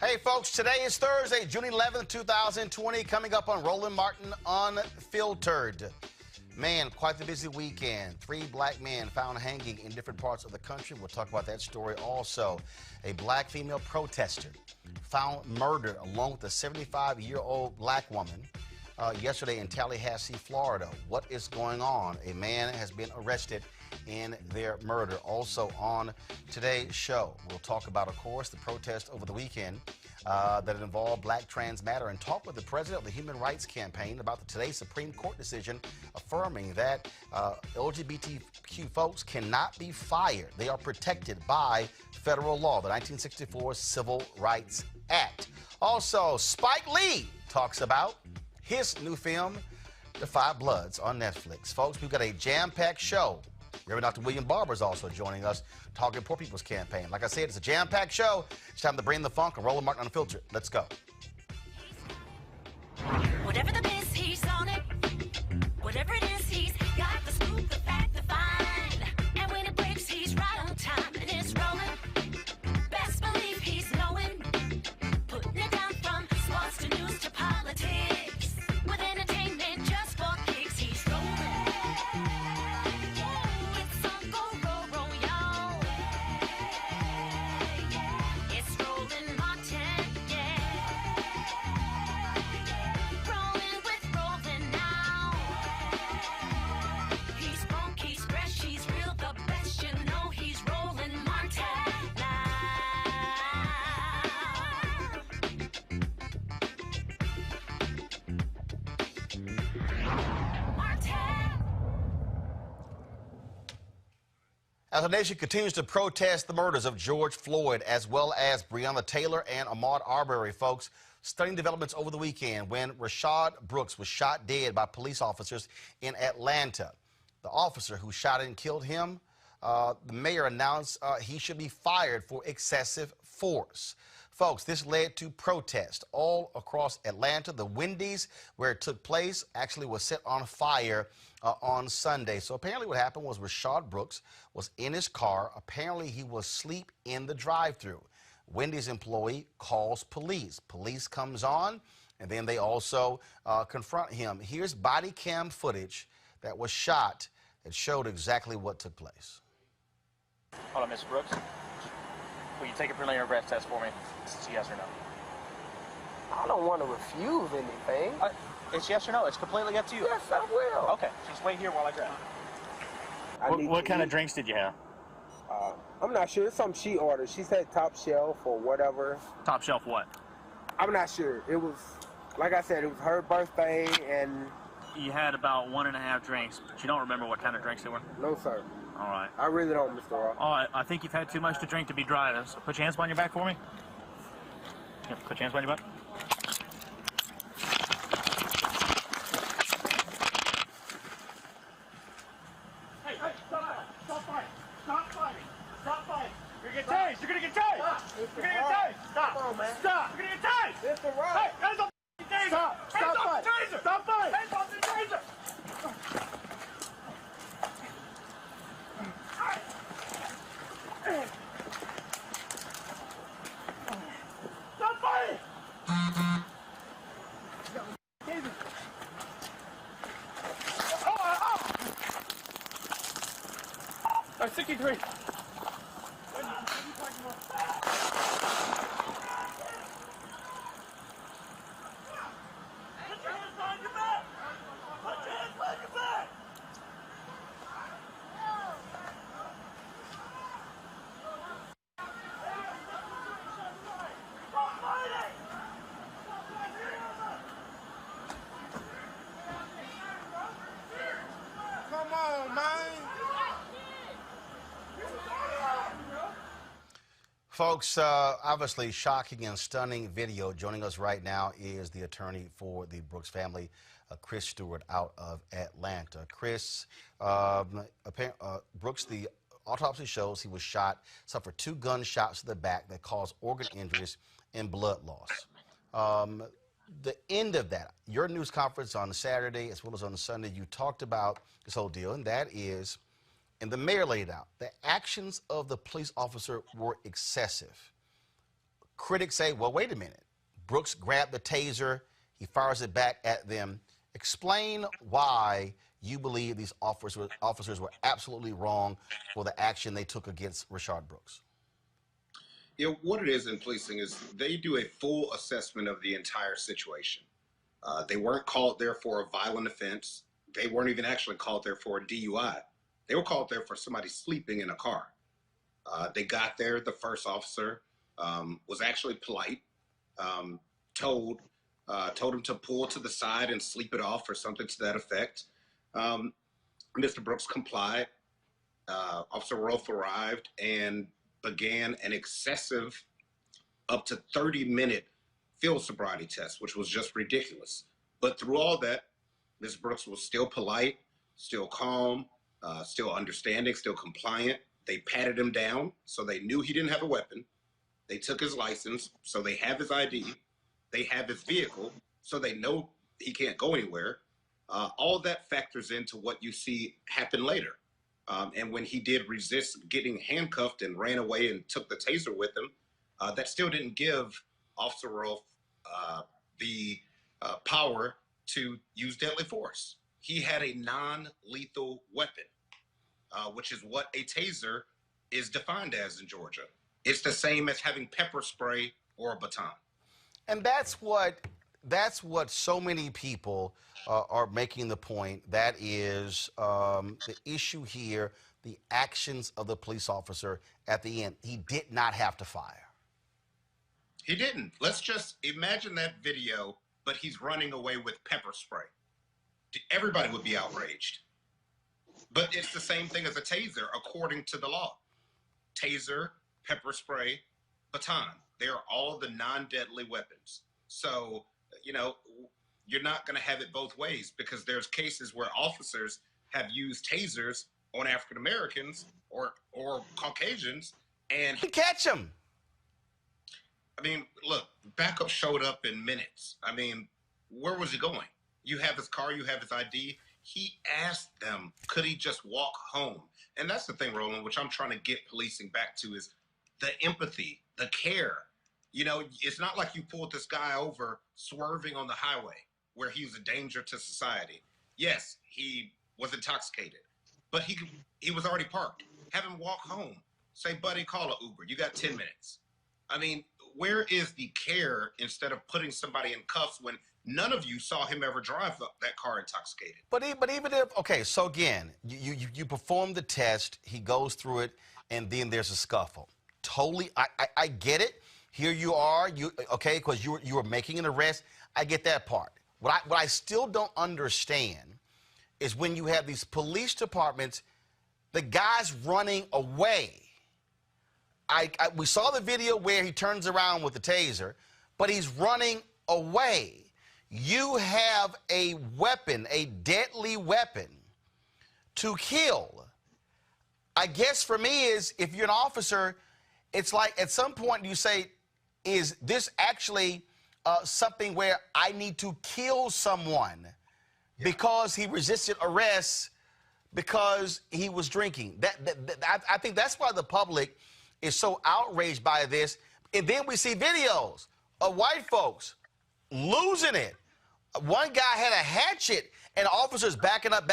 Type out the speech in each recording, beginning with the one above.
Hey, folks, today is Thursday, June 11th, 2020, coming up on Roland Martin Unfiltered. Man, quite the busy weekend. 3 black men found hanging in different parts of the country. We'll talk about that story also. A black female protester found murdered along with a 75-year-old black woman yesterday in Tallahassee, Florida. What is going on? A man has been arrested in their murder. Also on today's show, we'll talk about, of course, the protest over the weekend that involved Black Trans Matter, and talk with the president of the Human Rights Campaign about today's Supreme Court decision affirming that LGBTQ folks cannot be fired. They are protected by federal law, the 1964 Civil Rights Act. Also, Spike Lee talks about his new film, The Five Bloods, on Netflix. Folks, we've got a jam-packed show. Reverend Dr. William Barber is also joining us, talking Poor People's Campaign. Like I said, it's a jam-packed show. It's time to bring the funk and Roland Martin Unfiltered. Let's go. Whatever the biz, he's on it. Whatever it is, he's got the scoop, the fact, the find. And when it breaks, he's right on time, and it's rolling. Best believe he's knowing. Putting it down from sports to news to politics. With entertainment just for kicks, he's rolling. It's on go, roll, y'all. It's Roland Martin, yeah. Rolling with Roland now. He's funky, he's fresh, he's real, the best, you know he's Roland Martin now. As the nation continues to protest the murders of George Floyd, as well as Breonna Taylor and Ahmaud Arbery, folks, stunning developments over the weekend when Rayshard Brooks was shot dead by police officers in Atlanta. The officer who shot and killed him, the mayor announced he should be fired for excessive force. Folks, this led to protests all across Atlanta. The Wendy's, where it took place, actually was set on fire on Sunday. So apparently what happened was Rayshard Brooks was in his car. Apparently he was asleep in the drive-thru. Wendy's employee calls police. Police comes on, and then they also confront him. Here's body cam footage that was shot that showed exactly what took place. Hold on, Mr. Brooks. Will you take a preliminary breath test for me? It's yes or no. I don't want to refuse anything. It's yes or no. It's completely up to you. Yes, I will. Okay, just wait here while I grab. What kind of drinks did you have? I'm not sure. It's something she ordered. She said top shelf or whatever. Top shelf what? I'm not sure. It was, like I said, it was her birthday, and You had about 1.5 drinks, but you don't remember what kind of drinks they were? no, sir. All right. I really don't, Mr. Ross. All right, I think you've had too much to drink to be driving. So put your hands behind your back for me. Here, put your hands behind your back. Hey, stop fighting. Stop fighting. Stop fighting. You're gonna get tased. You're gonna get tased. You're gonna get tased. Stop. Come on, man. Stop. You're gonna get tased. Mr. Ross. Hey, hands off the taser. Stop. Hands Stop off fighting. the taser. Stop fighting. Hands off the taser. Stop fighting. Taser. 63. Come on, man. Folks, obviously shocking and stunning video. Joining us right now is the attorney for the Brooks family, Chris Stewart, out of Atlanta. Chris, Brooks, the autopsy shows he was shot, suffered 2 gunshots to the back that caused organ injuries and blood loss. The end of that, your news conference on Saturday as well as on Sunday, you talked about this whole deal, and that is, and the mayor laid out, the actions of the police officer were excessive. critics say, well, wait a minute. Brooks grabbed the taser. He fires it back at them. Explain why you believe these officers were absolutely wrong for the action they took against Rayshard Brooks. What it is in policing is they do a full assessment of the entire situation. They weren't called there for a violent offense. They weren't even actually called there for a DUI. They were called there for somebody sleeping in a car. They got there. The first officer was actually polite, told him to pull to the side and sleep it off or something to that effect. Mr. Brooks complied. Officer Rolfe arrived and began an excessive up to 30-minute field sobriety test, which was just ridiculous. But through all that, Ms. Brooks was still polite, still calm, still understanding, still compliant. They patted him down, so they knew he didn't have a weapon. They took his license, so they have his ID. They have his vehicle, so they know he can't go anywhere. All that factors into what you see happen later. And when he did resist getting handcuffed and ran away and took the taser with him, that still didn't give Officer Rolfe the power to use deadly force. He had a non-lethal weapon, which is what a taser is defined as in Georgia. It's the same as having pepper spray or a baton. And that's what so many people are making the point. That is the issue here, the actions of the police officer at the end. He did not have to fire. He didn't. Let's just imagine that video, but he's running away with pepper spray. Everybody would be outraged. But it's the same thing as a taser, according to the law. Taser, pepper spray, baton. They are all the non-deadly weapons. So, you know, you're not going to have it both ways, because there's cases where officers have used tasers on African Americans or Caucasians, and He catch him. I mean, look, backup showed up in minutes. I mean, where was he going? You have his car, you have his ID. He asked them, could he just walk home? And that's the thing, Roland, which I'm trying to get policing back to, is the empathy, the care. You know, it's not like you pulled this guy over swerving on the highway where he was a danger to society. Yes, he was intoxicated, but he was already parked. Have him walk home. Say, buddy, call an Uber. You got 10 minutes. I mean, where is the care instead of putting somebody in cuffs when none of you saw him ever drive that car intoxicated? But even if, okay, so again, you perform the test, he goes through it, and then there's a scuffle. Totally, I get it. Here you are, okay, because you were making an arrest. I get that part. What I still don't understand is when you have these police departments, the guy's running away. We saw the video where he turns around with the taser, but he's running away. You have a weapon, a deadly weapon, to kill. I guess for me is, if you're an officer, it's like at some point you say, is this actually something where I need to kill someone because he resisted arrest because he was drinking? I think that's why the public is so outraged by this. And then we see videos of white folks losing it. One guy had a hatchet, and officers backing up, and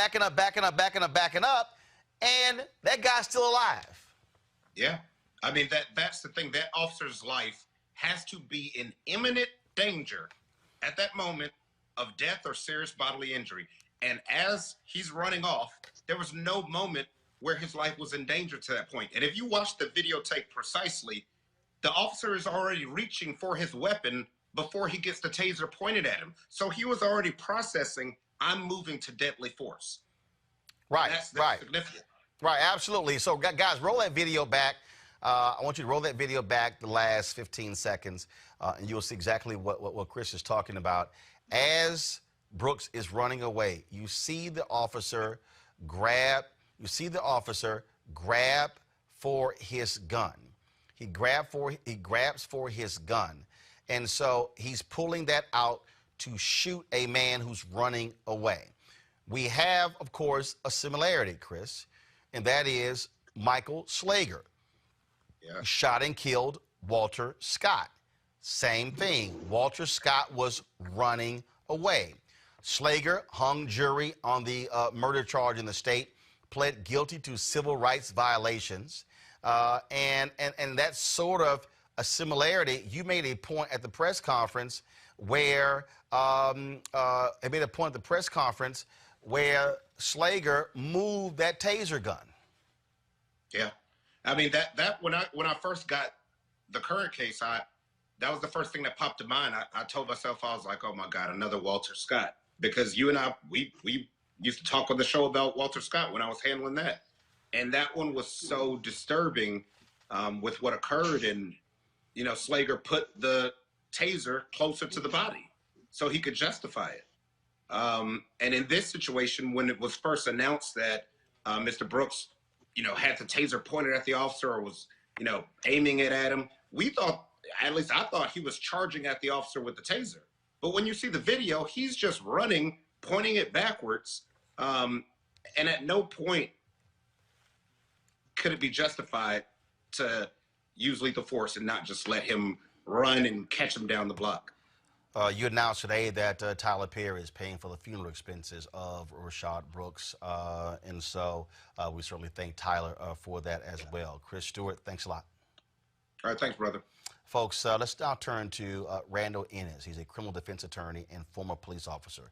that guy's still alive. Yeah. I mean, that's the thing. That officer's life has to be in imminent danger at that moment of death or serious bodily injury. And as he's running off, there was no moment where his life was in danger to that point. And if you watch the videotape precisely, the officer is already reaching for his weapon before he gets the taser pointed at him. So he was already processing, I'm moving to deadly force. Right, That's right. significant. Right, absolutely. So, guys, roll that video back. I want you to roll that video back the last 15 seconds, and you'll see exactly what Chris is talking about. As Brooks is running away, you see the officer grab for his gun. He grabs for his gun. And so he's pulling that out to shoot a man who's running away. We have, of course, a similarity, Chris, and that is Michael Slager. Yeah. Shot and killed Walter Scott. Same thing. Walter Scott was running away. Slager, hung jury on the murder charge in the state, pled guilty to civil rights violations. And that's sort of a similarity. You made a point at the press conference where Slager moved that taser gun. Yeah, I mean that when I first got the current case, that was the first thing that popped to mind. I told myself, I was like, oh my God, another Walter Scott, because you and I we used to talk on the show about Walter Scott when I was handling that, and that one was so disturbing with what occurred, and Slager put the taser closer to the body so he could justify it. And in this situation, when it was first announced that Mr. Brooks, had the taser pointed at the officer or was, aiming it at him, we thought, at least I thought, he was charging at the officer with the taser. But when you see the video, he's just running, pointing it backwards. And at no point could it be justified to use lethal force and not just let him run and catch him down the block. You announced today that Tyler Perry is paying for the funeral expenses of Rashad Brooks, and so we certainly thank Tyler for that as well. Chris Stewart, thanks a lot. All right, thanks, brother. Folks, let's now turn to Randall Ennis. He's a criminal defense attorney and former police officer.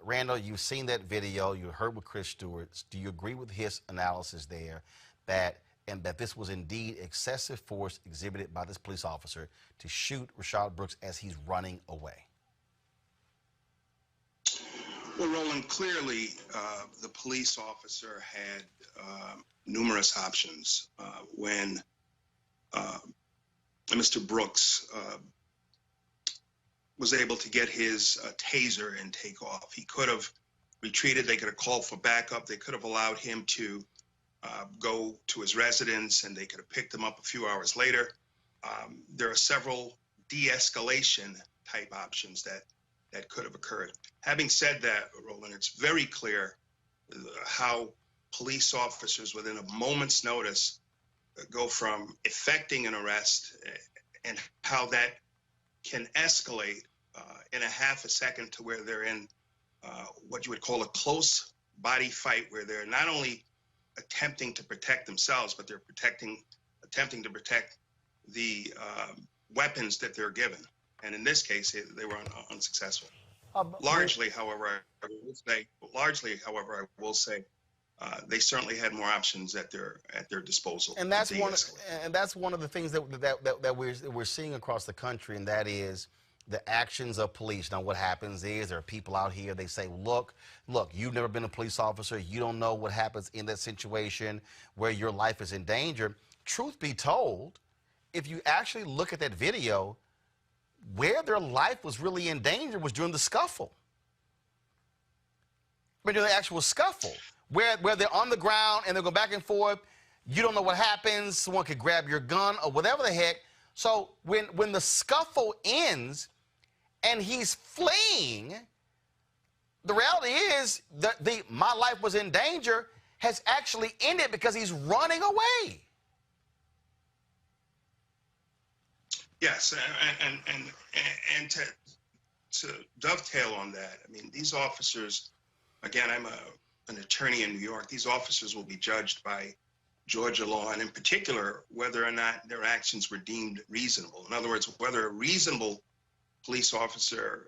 Randall, you've seen that video. You heard with Chris Stewart. Do you agree with his analysis there that this was indeed excessive force exhibited by this police officer to shoot Rashad Brooks as he's running away? Well, Roland, clearly the police officer had numerous options when Mr. Brooks was able to get his taser and take off. He could have retreated. They could have called for backup. They could have allowed him to go to his residence, and they could have picked him up a few hours later. There are several de-escalation type options that could have occurred. Having said that, Roland, it's very clear how police officers within a moment's notice go from effecting an arrest and how that can escalate in a half a second to where they're in what you would call a close body fight, where they're not only attempting to protect themselves, but they're attempting to protect the weapons that they're given. And in this case, they were unsuccessful. Largely, however, I will say, they certainly had more options at their disposal. And that's one of the things that we're seeing across the country, and that is the actions of police. Now, what happens is there are people out here, they say, look, you've never been a police officer. You don't know what happens in that situation where your life is in danger. Truth be told, if you actually look at that video, where their life was really in danger was during the scuffle. During the actual scuffle, where they're on the ground and they go back and forth. You don't know what happens. Someone could grab your gun or whatever the heck. So when the scuffle ends and he's fleeing, the reality is that my life was in danger has actually ended because he's running away. Yes, and to dovetail on that, I mean, these officers, again, I'm an attorney in New York. These officers will be judged by Georgia law, and in particular, whether or not their actions were deemed reasonable. In other words, whether a reasonable police officer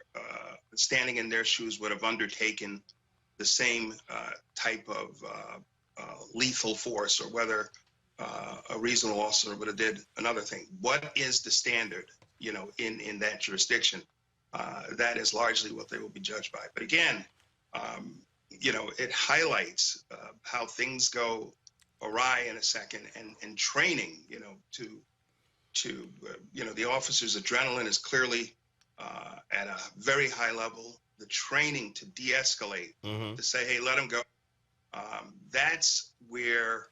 standing in their shoes would have undertaken the same type of lethal force, or whether a reasonable officer would have did another thing. What is the standard, in that jurisdiction? That is largely what they will be judged by. But again, it highlights how things go awry in a second, and training, the officer's adrenaline is clearly at a very high level. The training to de-escalate, to say, hey, let him go. That's where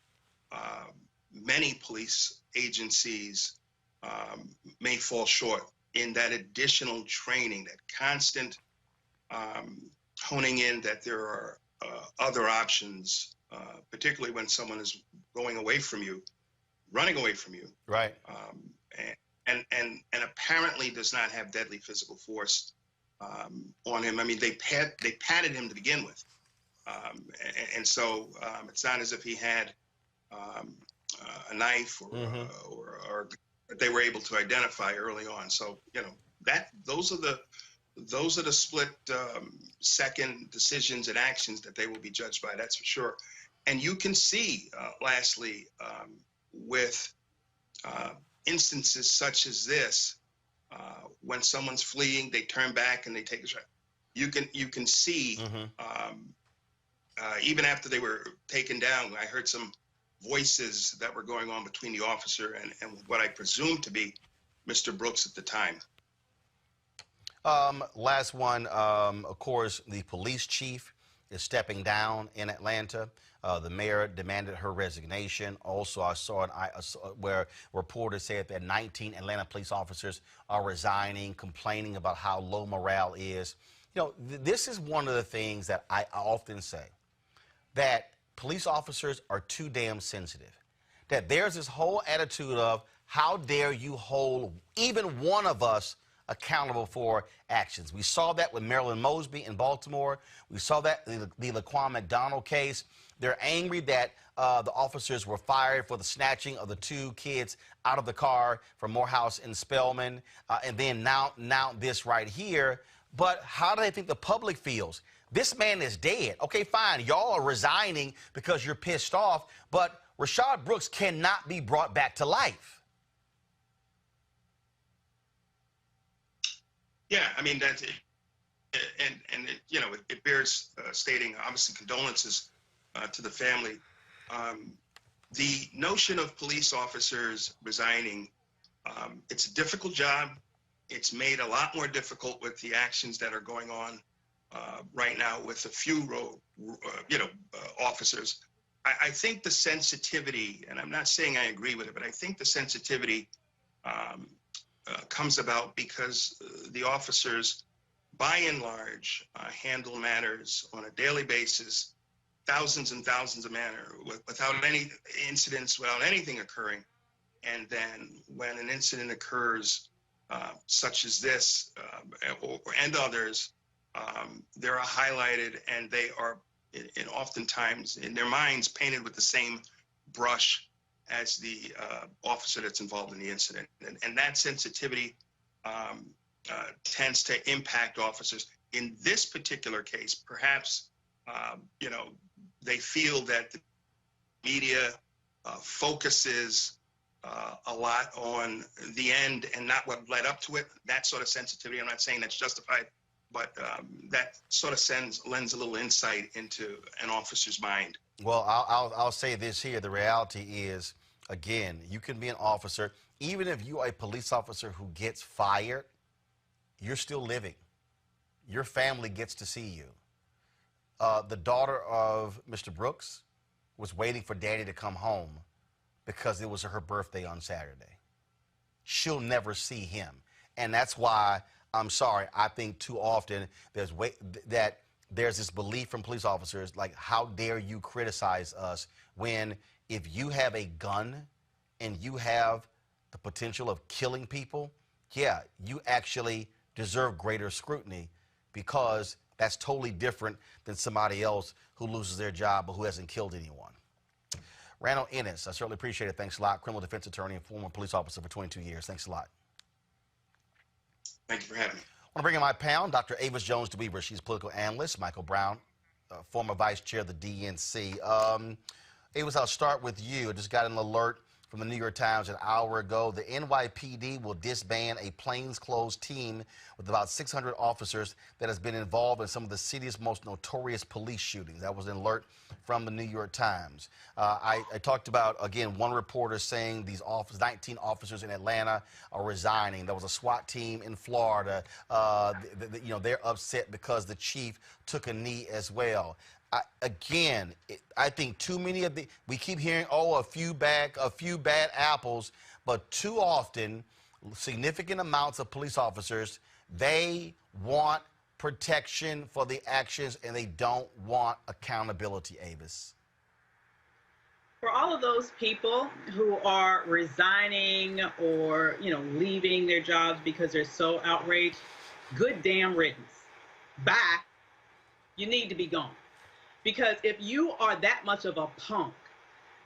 many police agencies may fall short in that additional training, that constant honing in that there are other options, particularly when someone is going away from you, running away from you. Right. and apparently does not have deadly physical force on him. I mean, they patted him to begin with, and so it's not as if he had a knife or they were able to identify early on. So those are the split second decisions and actions that they will be judged by. That's for sure. And you can see, lastly, with instances such as this, when someone's fleeing, they turn back and they take a shot. You can see, even after they were taken down, I heard some voices that were going on between the officer and what I presume to be Mr. Brooks at the time. Last one, of course, the police chief is stepping down in Atlanta. The mayor demanded her resignation. Also, I saw where reporters said that 19 Atlanta police officers are resigning, complaining about how low morale is. This is one of the things that I often say, that police officers are too damn sensitive. That there's this whole attitude of, how dare you hold even one of us accountable for actions. We saw that with Marilyn Mosby in Baltimore. We saw that in the Laquan McDonald case. They're angry that the officers were fired for the snatching of the 2 kids out of the car from Morehouse in Spelman. And then now this right here. But how do they think the public feels? This man is dead. Okay, fine. Y'all are resigning because you're pissed off. But Rayshard Brooks cannot be brought back to life. Yeah, I mean, that's it. And it bears stating, obviously, condolences to the family. The notion of police officers resigning, it's a difficult job. It's made a lot more difficult with the actions that are going on right now with a few officers. I think the sensitivity, and I'm not saying I agree with it, but I think the sensitivity comes about because the officers, by and large, handle matters on a daily basis, thousands and thousands of matters, without any incidents, without anything occurring. And then when an incident occurs, such as this and others, they are highlighted, and they are oftentimes in their minds painted with the same brush as the officer that's involved in the incident. And that sensitivity tends to impact officers. In this particular case, perhaps, they feel that the media focuses a lot on the end and not what led up to it. That sort of sensitivity, I'm not saying that's justified, but that sort of lends a little insight into an officer's mind. Well, I'll say this here. The reality is, again, you can be an officer. Even if you are a police officer who gets fired, you're still living. Your family gets to see you. The daughter of Mr. Brooks was waiting for Daddy to come home because it was her birthday on Saturday. She'll never see him. And that's why, I'm sorry, I think too often there's this belief from police officers, like, how dare you criticize us, when if you have a gun and you have the potential of killing people, yeah, you actually deserve greater scrutiny, because that's totally different than somebody else who loses their job but who hasn't killed anyone. Randall Ennis, I certainly appreciate it. Thanks a lot. Criminal defense attorney and former police officer for 22 years. Thanks a lot. Thank you for having me. I want to bring in my pal, Dr. Avis Jones-DeWeaver. She's a political analyst. Michael Brown, former vice chair of the DNC. Avis, I'll start with you. I just got an alert from the New York Times an hour ago. The NYPD will disband a plainclothes team with about 600 officers that has been involved in some of the city's most notorious police shootings. That was an alert from the New York Times. I talked about, again, one reporter saying these 19 officers in Atlanta are resigning. There was a SWAT team in Florida. They're upset because the chief took a knee as well. I think too many of we keep hearing, a few bad apples, but too often, significant amounts of police officers, they want protection for the actions and they don't want accountability, Avis. For all all of those people who are resigning or, leaving their jobs because they're so outraged, good damn riddance. Bye. You need to be gone. Because if you are that much of a punk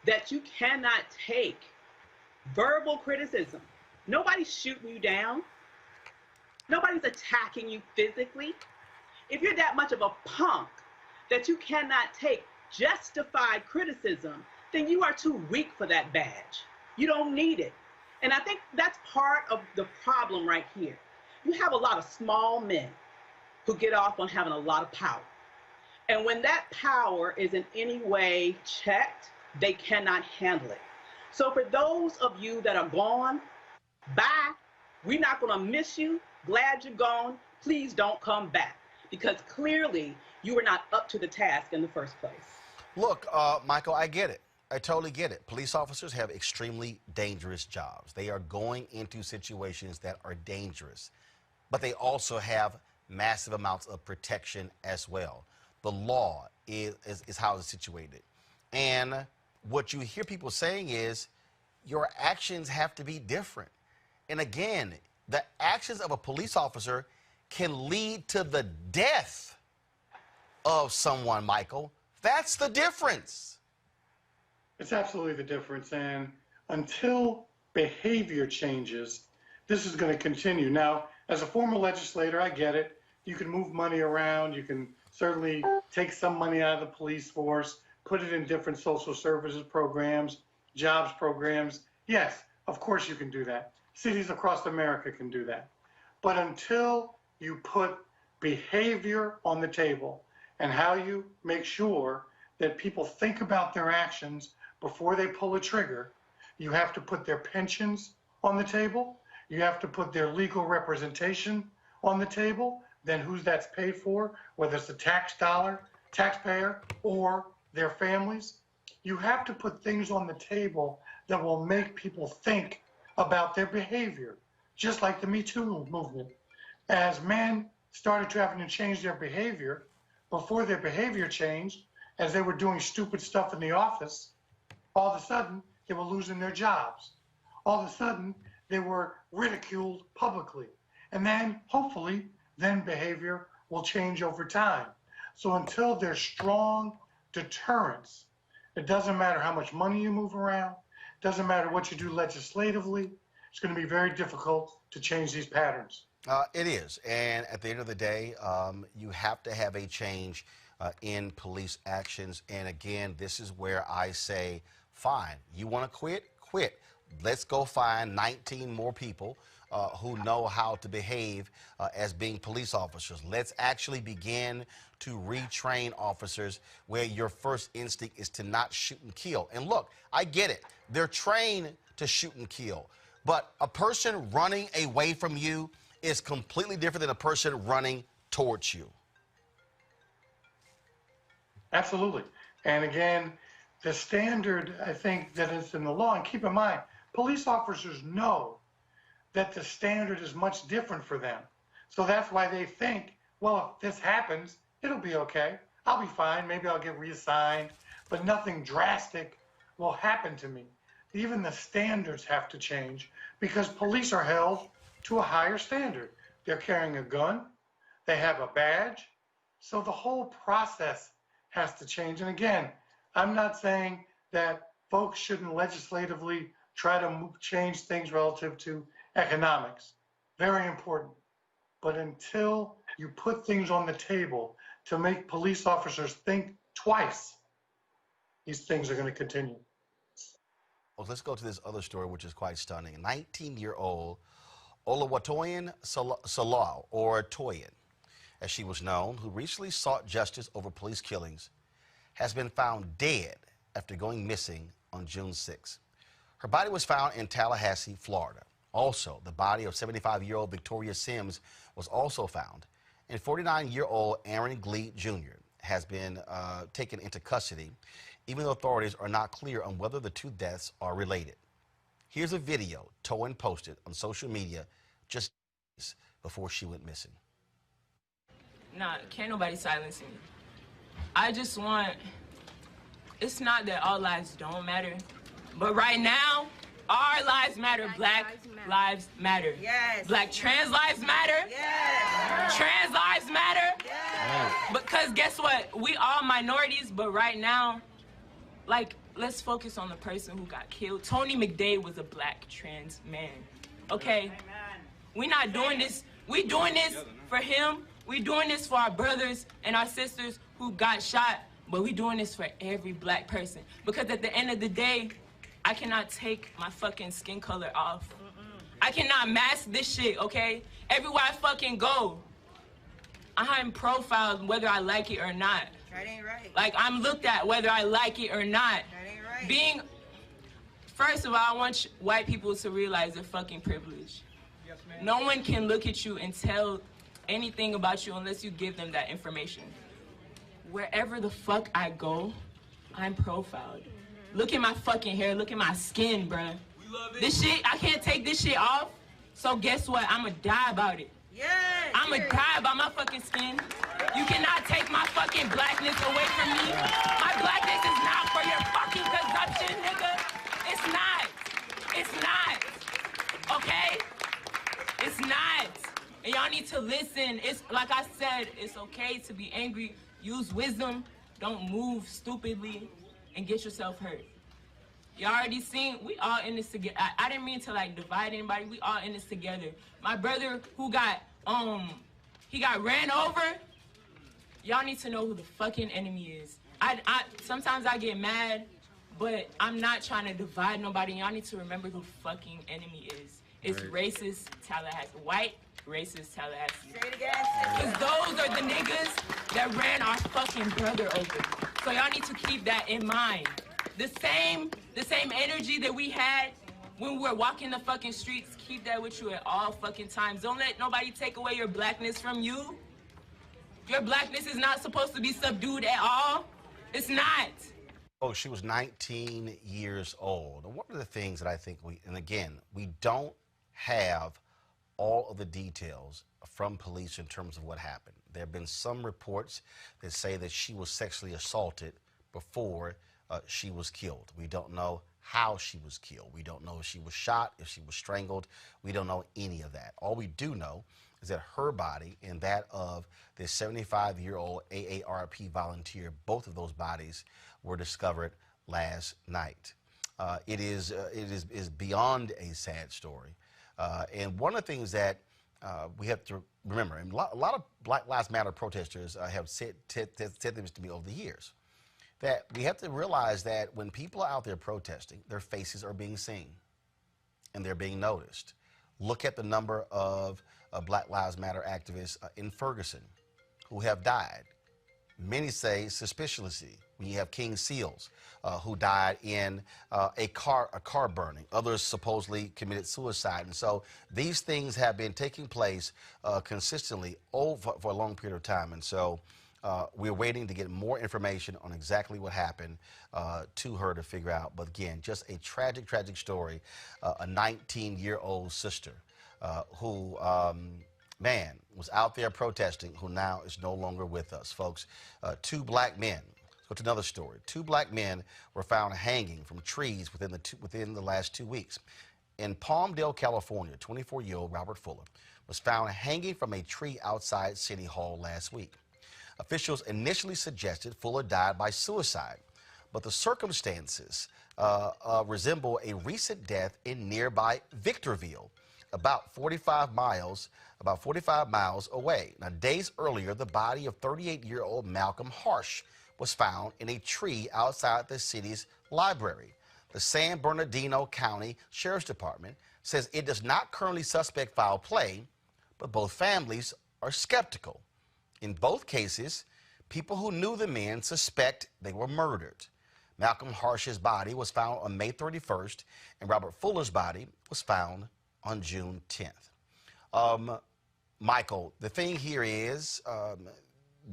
that you cannot take verbal criticism, nobody's shooting you down. Nobody's attacking you physically. If you're that much of a punk that you cannot take justified criticism, then you are too weak for that badge. You don't need it. And I think that's part of the problem right here. You have a lot of small men who get off on having a lot of power. And when that power is in any way checked, they cannot handle it. So for those of you that are gone, bye. We're not going to miss you. Glad you're gone. Please don't come back, because clearly you were not up to the task in the first place. Look, Michael, I get it. I totally get it. Police officers have extremely dangerous jobs. They are going into situations that are dangerous, but they also have massive amounts of protection as well. The law is how it's situated. And what you hear people saying is your actions have to be different. And again, the actions of a police officer can lead to the death of someone, Michael. That's the difference. It's absolutely the difference. And until behavior changes, this is going to continue. Now, as a former legislator, I get it. You can move money around. You can certainly take some money out of the police force, put it in different social services programs, jobs programs. Yes, of course you can do that. Cities across America can do that. But until you put behavior on the table and how you make sure that people think about their actions before they pull a trigger, you have to put their pensions on the table. You have to put their legal representation on the table. Then who's that's paid for, whether it's the taxpayer, or their families. You have to put things on the table that will make people think about their behavior, just like the Me Too movement. As men started having to change their behavior, before their behavior changed, as they were doing stupid stuff in the office, all of a sudden they were losing their jobs. All of a sudden they were ridiculed publicly. And then hopefully then behavior will change over time. So until there's strong deterrence, it doesn't matter how much money you move around, doesn't matter what you do legislatively, it's going to be very difficult to change these patterns. It is. And at the end of the day, you have to have a change in police actions. And again, this is where I say, fine, you want to quit? Quit. Let's go find 19 more people who know how to behave as being police officers. Let's actually begin to retrain officers where your first instinct is to not shoot and kill. And look, I get it. They're trained to shoot and kill. But a person running away from you is completely different than a person running towards you. Absolutely. And again, the standard, I think, that is in the law, and keep in mind, police officers know that the standard is much different for them. So that's why they think, well, if this happens, it'll be okay. I'll be fine. Maybe I'll get reassigned, but nothing drastic will happen to me. Even the standards have to change because police are held to a higher standard. They're carrying a gun. They have a badge. So the whole process has to change. And again, I'm not saying that folks shouldn't legislatively try to change things relative to economics. Very important. But until you put things on the table to make police officers think twice, these things are going to continue. Well, let's go to this other story, which is quite stunning. 19-year-old Olawatoyin Salau, or Toyin, as she was known, who recently sought justice over police killings, has been found dead after going missing on June 6. Her body was found in Tallahassee, Florida. Also, the body of 75-year-old Victoria Sims was also found. And 49-year-old Aaron Glee Jr. has been taken into custody, even though authorities are not clear on whether the two deaths are related. Here's a video Toyin posted on social media just days before she went missing. Nah, can't nobody silence me. I just want it's not that all lives don't matter, but right now, our lives matter. Black lives matter. Yes. Black trans lives matter. Yes. Trans lives matter. Yes. Because guess what? We all minorities, but right now, like, let's focus on the person who got killed. Tony McDade was a black trans man. Okay? We're not doing this. We doing this for him. We doing this for our brothers and our sisters who got shot, but we doing this for every black person. Because at the end of the day, I cannot take my fucking skin color off. I cannot mask this shit, okay? Everywhere I fucking go, I'm profiled whether I like it or not. That ain't right. Like, I'm looked at whether I like it or not. That ain't right. First of all, I want white people to realize their fucking privilege. Yes, ma'am. No one can look at you and tell anything about you unless you give them that information. Wherever the fuck I go, I'm profiled. Look at my fucking hair, look at my skin, bruh. This shit, I can't take this shit off. So guess what? I'ma die about it. Yes. I'ma die about my fucking skin. You cannot take my fucking blackness away from me. My blackness is not for your fucking consumption, nigga. It's not. It's not. Okay? It's not. And y'all need to listen. It's like I said, it's okay to be angry. Use wisdom. Don't move stupidly and get yourself hurt. You already seen, we all in this together. I didn't mean to like divide anybody. We all in this together. My brother who got, he got ran over. Y'all need to know who the fucking enemy is. Sometimes I get mad, but I'm not trying to divide nobody. Y'all need to remember who fucking enemy is. It's racist Tallahassee. White racist Tallahassee. Say it again. Because those are the niggas that ran our fucking brother over. So y'all need to keep that in mind. The same energy that we had when we were walking the fucking streets, keep that with you at all fucking times. Don't let nobody take away your blackness from you. Your blackness is not supposed to be subdued at all. It's not. Oh, she was 19 years old. And one of the things that I think and again, we don't have all of the details from police in terms of what happened. There have been some reports that say that she was sexually assaulted before she was killed. We don't know how she was killed. We don't know if she was shot, if she was strangled. We don't know any of that. All we do know is that her body and that of this 75-year-old AARP volunteer, both of those bodies were discovered last night. It is beyond a sad story. And one of the things that we have to remember, and a lot of Black Lives Matter protesters have said this to me over the years, that we have to realize that when people are out there protesting, their faces are being seen and they're being noticed. Look at the number of Black Lives Matter activists in Ferguson who have died. Many say suspiciously. When you have King Seals, who died in a car burning. Others supposedly committed suicide. And so these things have been taking place consistently for a long period of time. And so we're waiting to get more information on exactly what happened to her to figure out. But again, just a tragic, tragic story. A 19-year-old sister who, man, was out there protesting, who now is no longer with us, folks. Two black men. Let's go to another story. Two black men were found hanging from trees within the last 2 weeks. In Palmdale, California, 24-year-old Robert Fuller was found hanging from a tree outside City Hall last week. Officials initially suggested Fuller died by suicide, but the circumstances resemble a recent death in nearby Victorville, about 45 miles away. Now, days earlier, the body of 38-year-old Malcolm Harsh was found in a tree outside the city's library. The San Bernardino County Sheriff's Department says it does not currently suspect foul play, but both families are skeptical. In both cases, people who knew the men suspect they were murdered. Malcolm Harsh's body was found on May 31st, and Robert Fuller's body was found on June 10th. Michael, the thing here is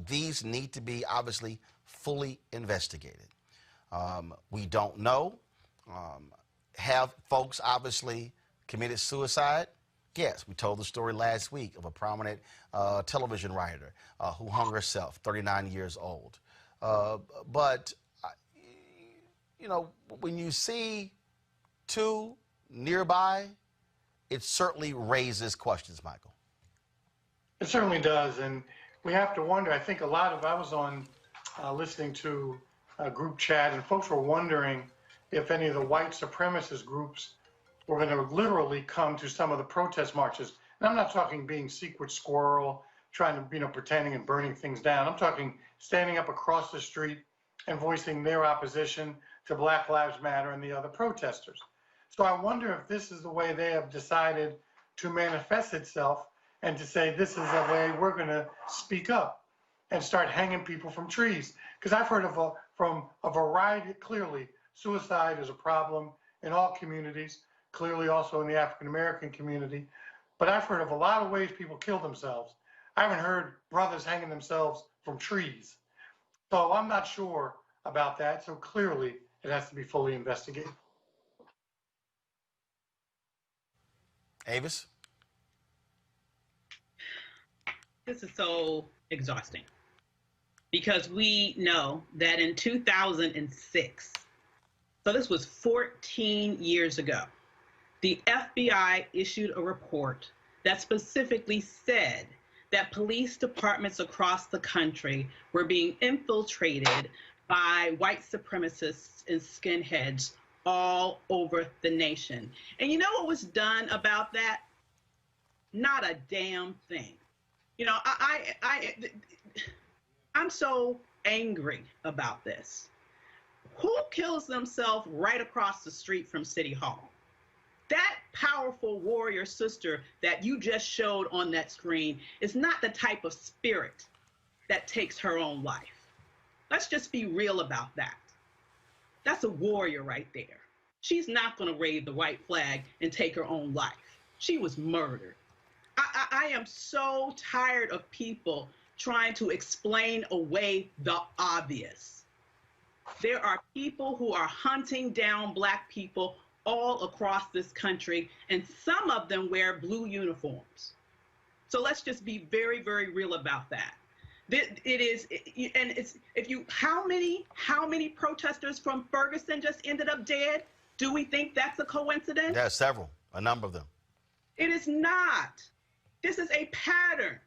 these need to be obviously fully investigated. We don't know. Have folks obviously committed suicide? Yes, we told the story last week of a prominent television writer who hung herself, 39 years old. But, you know, when you see two nearby, it certainly raises questions, Michael. It certainly does, and we have to wonder. I think I was on listening to a group chat, and folks were wondering if any of the white supremacist groups were going to literally come to some of the protest marches. And I'm not talking being secret squirrel, trying to, pretending and burning things down. I'm talking standing up across the street and voicing their opposition to Black Lives Matter and the other protesters. So I wonder if this is the way they have decided to manifest itself, and to say this is the way we're going to speak up and start hanging people from trees. Because I've heard from a variety, clearly, suicide is a problem in all communities, clearly also in the African American community. But I've heard of a lot of ways people kill themselves. I haven't heard brothers hanging themselves from trees. So I'm not sure about that. So clearly, it has to be fully investigated. Avis? This is so exhausting, because we know that in 2006, so this was 14 years ago, the FBI issued a report that specifically said that police departments across the country were being infiltrated by white supremacists and skinheads all over the nation. And you know what was done about that? Not a damn thing. I'm so angry about this. Who kills themselves right across the street from City Hall? That powerful warrior sister that you just showed on that screen is not the type of spirit that takes her own life. Let's just be real about that. That's a warrior right there. She's not going to raise the white flag and take her own life. She was murdered. I am so tired of people trying to explain away the obvious. There are people who are hunting down Black people all across this country, and some of them wear blue uniforms. So let's just be very, very real about that. How many protesters from Ferguson just ended up dead? Do we think that's a coincidence? Yeah, several, a number of them. It is not. This is a pattern.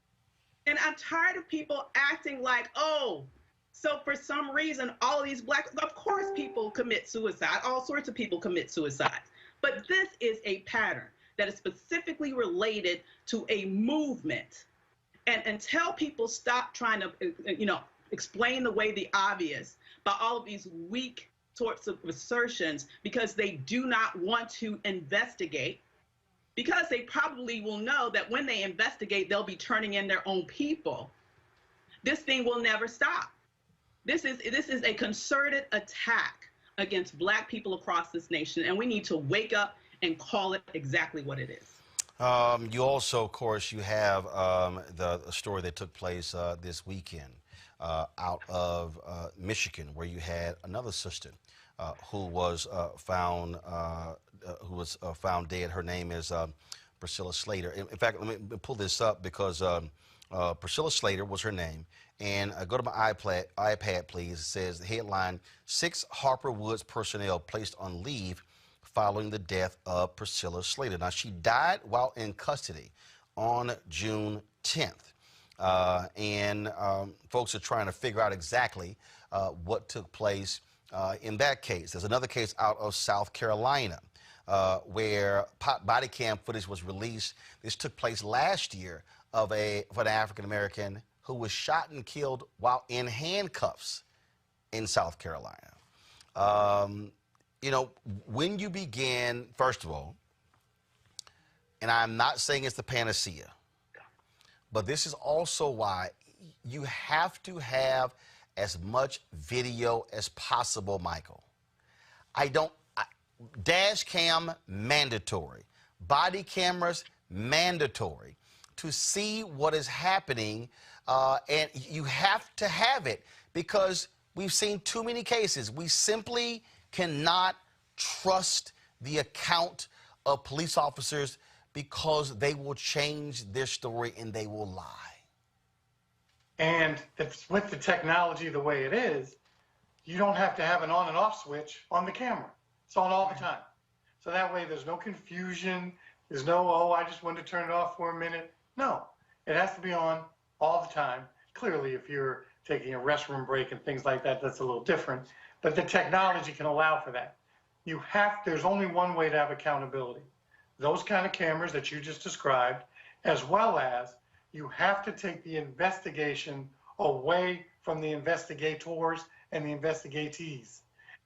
And I'm tired of people acting like, oh, so for some reason, all of these Black, of course people commit suicide. All sorts of people commit suicide. But this is a pattern that is specifically related to a movement. And until people stop trying to, explain away the obvious by all of these weak sorts of assertions, because they do not want to investigate, because they probably will know that when they investigate, they'll be turning in their own people. This thing will never stop. This is a concerted attack against Black people across this nation, and we need to wake up and call it exactly what it is. You also, of course, you have the story that took place this weekend out of Michigan, where you had another sister who was found dead. Her name is Priscilla Slater. In fact, let me pull this up because Priscilla Slater was her name. And go to my iPad, please. It says the headline: 6 Harper Woods personnel placed on leave following the death of Priscilla Slater. Now, she died while in custody on June 10th. And folks are trying to figure out exactly what took place in that case. There's another case out of South Carolina where body cam footage was released. This took place last year of an African-American who was shot and killed while in handcuffs in South Carolina. When you begin, first of all, and I'm not saying it's the panacea, but this is also why you have to have as much video as possible, Michael. Dash cam mandatory, body cameras mandatory to see what is happening, and you have to have it because we've seen too many cases. We simply cannot trust the account of police officers because they will change their story and they will lie. And with the technology the way it is, you don't have to have an on and off switch on the camera. It's on all the time. So that way there's no confusion. There's no, oh, I just wanted to turn it off for a minute. No, it has to be on all the time. Clearly, if you're taking a restroom break and things like that, that's a little different. But the technology can allow for that. There's only one way to have accountability. Those kind of cameras that you just described, as well as you have to take the investigation away from the investigators and the investigatees.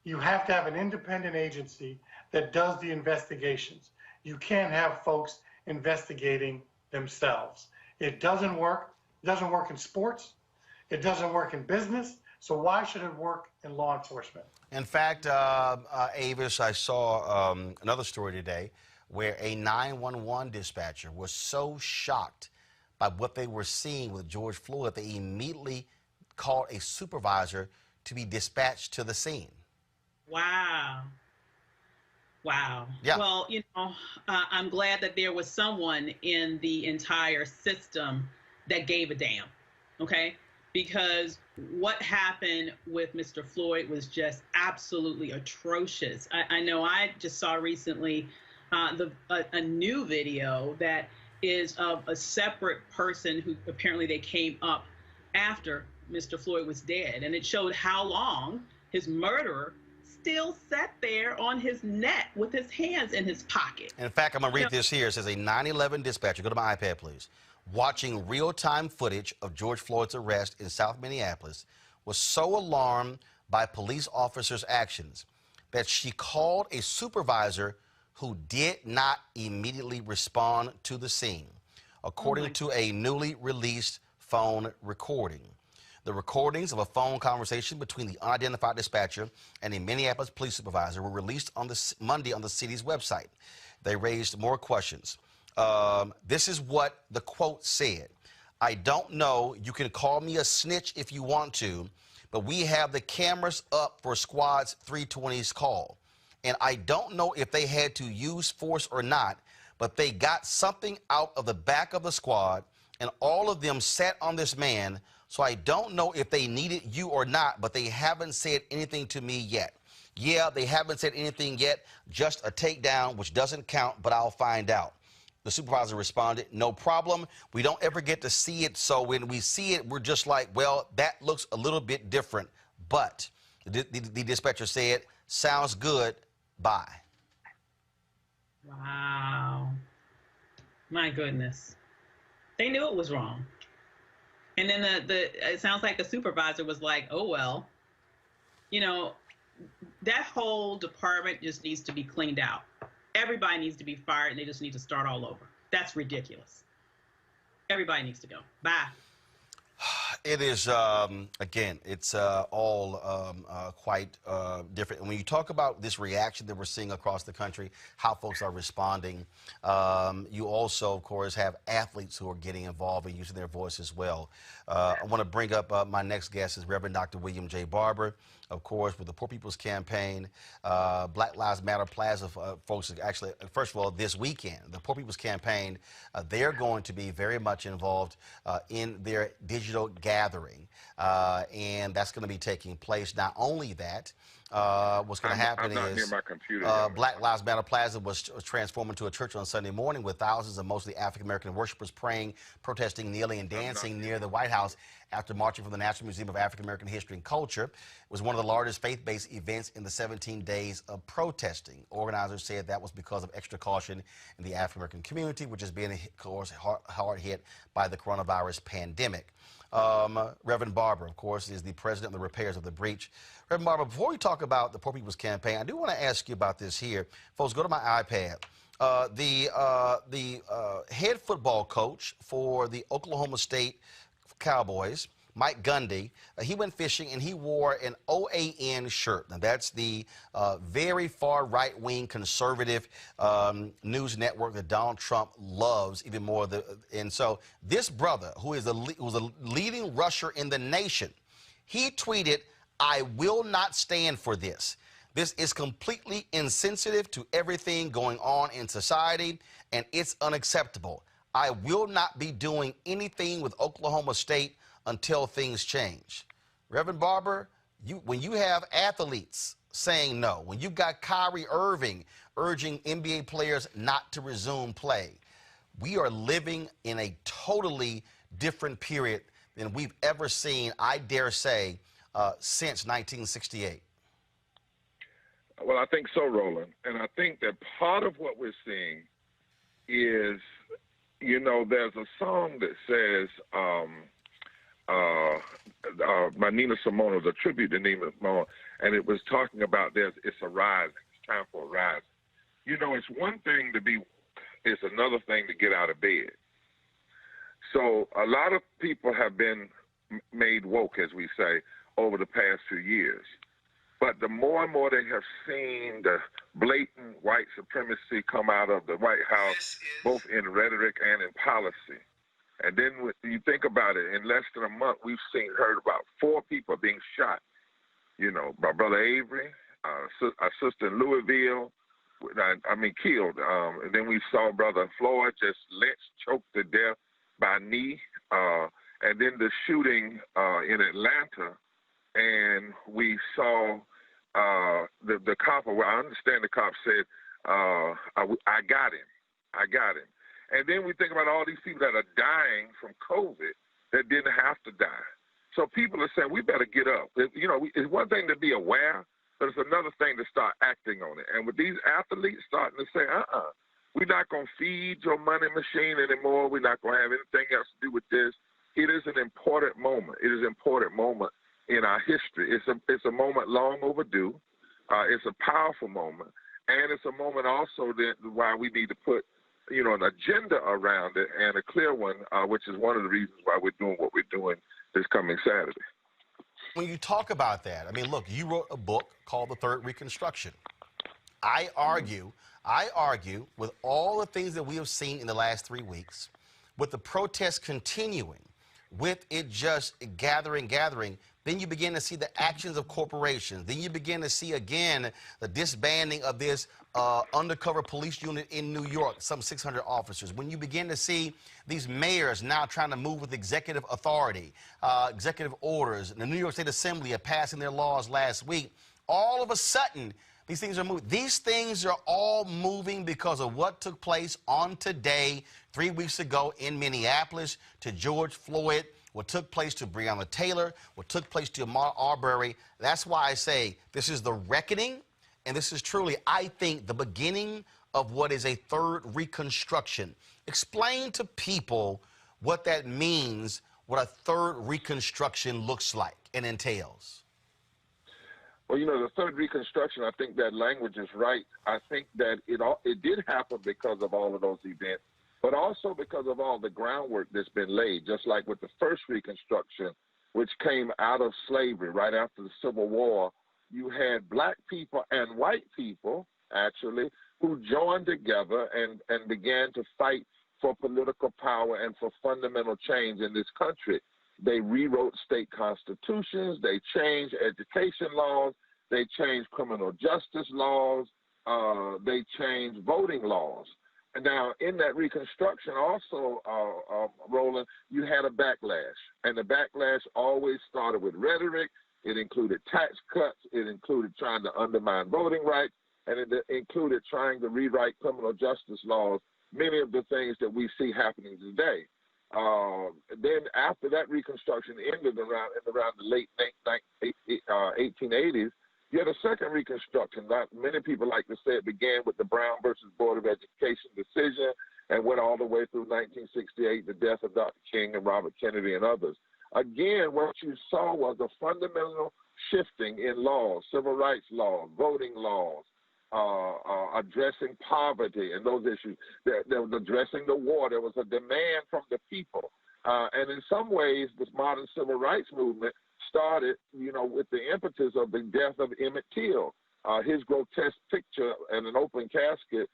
You have to have an independent agency that does the investigations. You can't have folks investigating themselves. It doesn't work. It doesn't work in sports. It doesn't work in business. So why should it work in law enforcement? In fact, Avis, I saw another story today where a 911 dispatcher was so shocked by what they were seeing with George Floyd, they immediately called a supervisor to be dispatched to the scene. Wow. Wow. Yeah. Well, you know, I'm glad that there was someone in the entire system that gave a damn, okay? Because what happened with Mr. Floyd was just absolutely atrocious. I know I just saw recently a new video that is of a separate person who apparently they came up after Mr. Floyd was dead. And it showed how long his murderer still sat there on his neck with his hands in his pocket. In fact, I'm going to read this here. It says a 911 dispatcher, go to my iPad, please, watching real-time footage of George Floyd's arrest in South Minneapolis was so alarmed by police officers' actions that she called a supervisor who did not immediately respond to the scene, according to a newly released phone recording. The recordings of a phone conversation between the unidentified dispatcher and a Minneapolis police supervisor were released on Monday on the city's website. They raised more questions. This is what the quote said. I don't know, you can call me a snitch if you want to, but we have the cameras up for Squad's 320's call. And I don't know if they had to use force or not, but they got something out of the back of the squad, and all of them sat on this man. So I don't know if they needed you or not, but they haven't said anything to me yet. Yeah, they haven't said anything yet, just a takedown, which doesn't count, but I'll find out. The supervisor responded, no problem. We don't ever get to see it, so when we see it, we're just like, well, that looks a little bit different. But the dispatcher said, sounds good, bye. Wow. My goodness. They knew it was wrong. And then it sounds like the supervisor was like, oh, well, you know, that whole department just needs to be cleaned out. Everybody needs to be fired, and they just need to start all over. That's ridiculous. Everybody needs to go. Bye. It is, again, it's all quite different. And when you talk about this reaction that we're seeing across the country, how folks are responding, you also, of course, have athletes who are getting involved and using their voice as well. I want to bring up my next guest is Reverend Dr. William J. Barber, of course, with the Poor People's Campaign, Black Lives Matter Plaza folks. Actually, first of all, this weekend, the Poor People's Campaign, they're going to be very much involved in their digital gathering, and that's going to be taking place. Not only that, what's going to happen is Black Lives Matter Plaza was transformed into a church on Sunday morning with thousands of mostly African-American worshipers praying, protesting, kneeling, and dancing near the White House after marching from the National Museum of African-American History and Culture. It was one of the largest faith-based events in the 17 days of protesting. Organizers said that was because of extra caution in the African-American community, which has been, of course, hard hit by the coronavirus pandemic. Reverend Barber, of course, is the president of the Repairs of the Breach. Reverend Barber, before we talk about the Poor People's Campaign, I do want to ask you about this here. Folks, go to my iPad. The head football coach for the Oklahoma State Cowboys, Mike Gundy, he went fishing and he wore an OAN shirt. Now, that's the very far right-wing conservative news network that Donald Trump loves even more. And so this brother, who is who's a leading rusher in the nation, he tweeted, I will not stand for this. This is completely insensitive to everything going on in society, and it's unacceptable. I will not be doing anything with Oklahoma State until things change. Reverend Barber, when you have athletes saying no, when you've got Kyrie Irving urging NBA players not to resume play, we are living in a totally different period than we've ever seen, I dare say, since 1968. Well, I think so, Roland. And I think that part of what we're seeing is, there's a song that says, by Nina Simone, it was a tribute to Nina Simone, and it was talking about it's a rising. It's time for a rise. It's one thing to be, it's another thing to get out of bed. So a lot of people have been made woke, as we say, over the past few years. But the more and more they have seen the blatant white supremacy come out of the White House, both in rhetoric and in policy. And then when you think about it, in less than a month, we've heard about 4 people being shot. My brother Avery, our sister in Louisville, killed. And then we saw Brother Floyd just lynched, choked to death by knee. And then the shooting in Atlanta. And we saw the cop, well, I understand the cop said, I got him. And then we think about all these people that are dying from COVID that didn't have to die. So people are saying, we better get up. It's one thing to be aware, but it's another thing to start acting on it. And with these athletes starting to say, we're not going to feed your money machine anymore. We're not going to have anything else to do with this. It is an important moment. It is an important moment in our history. It's a moment long overdue. It's a powerful moment. And it's a moment also that why we need to put, an agenda around it, and a clear one, which is one of the reasons why we're doing what we're doing this coming Saturday. When you talk about that, look, you wrote a book called The Third Reconstruction. I argue with all the things that we have seen in the last 3 weeks, with the protests continuing, with it just gathering, then you begin to see the actions of corporations. Then you begin to see, again, the disbanding of this undercover police unit in New York, some 600 officers. When you begin to see these mayors now trying to move with executive authority, executive orders, the New York State Assembly are passing their laws last week, all of a sudden, these things are moving. These things are all moving because of what took place on today, 3 weeks ago in Minneapolis, to George Floyd, what took place to Breonna Taylor, what took place to Ahmaud Arbery. That's why I say this is the reckoning, and this is truly, I think, the beginning of what is a third reconstruction. Explain to people what that means, what a third reconstruction looks like and entails. Well, the third reconstruction, I think that language is right. I think that it did happen because of all of those events, but also because of all the groundwork that's been laid, just like with the first Reconstruction, which came out of slavery right after the Civil War. You had black people and white people, actually, who joined together and began to fight for political power and for fundamental change in this country. They rewrote state constitutions. They changed education laws. They changed criminal justice laws. They changed voting laws. And now, in that Reconstruction also, Roland, you had a backlash. And the backlash always started with rhetoric. It included tax cuts. It included trying to undermine voting rights. And it included trying to rewrite criminal justice laws, many of the things that we see happening today. Then after that Reconstruction ended around the late 1880s, you had a second Reconstruction. Many people like to say it began with the Brown versus Board of Education decision and went all the way through 1968, the death of Dr. King and Robert Kennedy and others. Again, what you saw was a fundamental shifting in laws, civil rights laws, voting laws, addressing poverty and those issues. There was addressing the war. There was a demand from the people. And in some ways, this modern civil rights movement started, with the impetus of the death of Emmett Till. His grotesque picture in an open casket,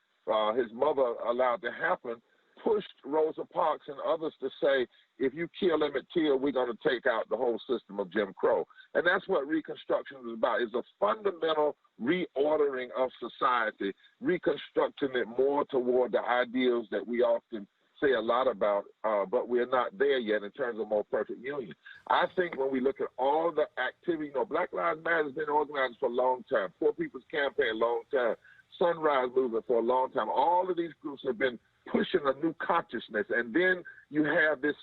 his mother allowed to happen, pushed Rosa Parks and others to say, if you kill Emmett Till, we're going to take out the whole system of Jim Crow. And that's what Reconstruction is about, is a fundamental reordering of society, reconstructing it more toward the ideals that we often say a lot about, but we're not there yet in terms of more perfect union. I think when we look at all the activity, Black Lives Matter has been organized for a long time, Poor People's Campaign a long time, Sunrise Movement for a long time. All of these groups have been pushing a new consciousness, and then you have this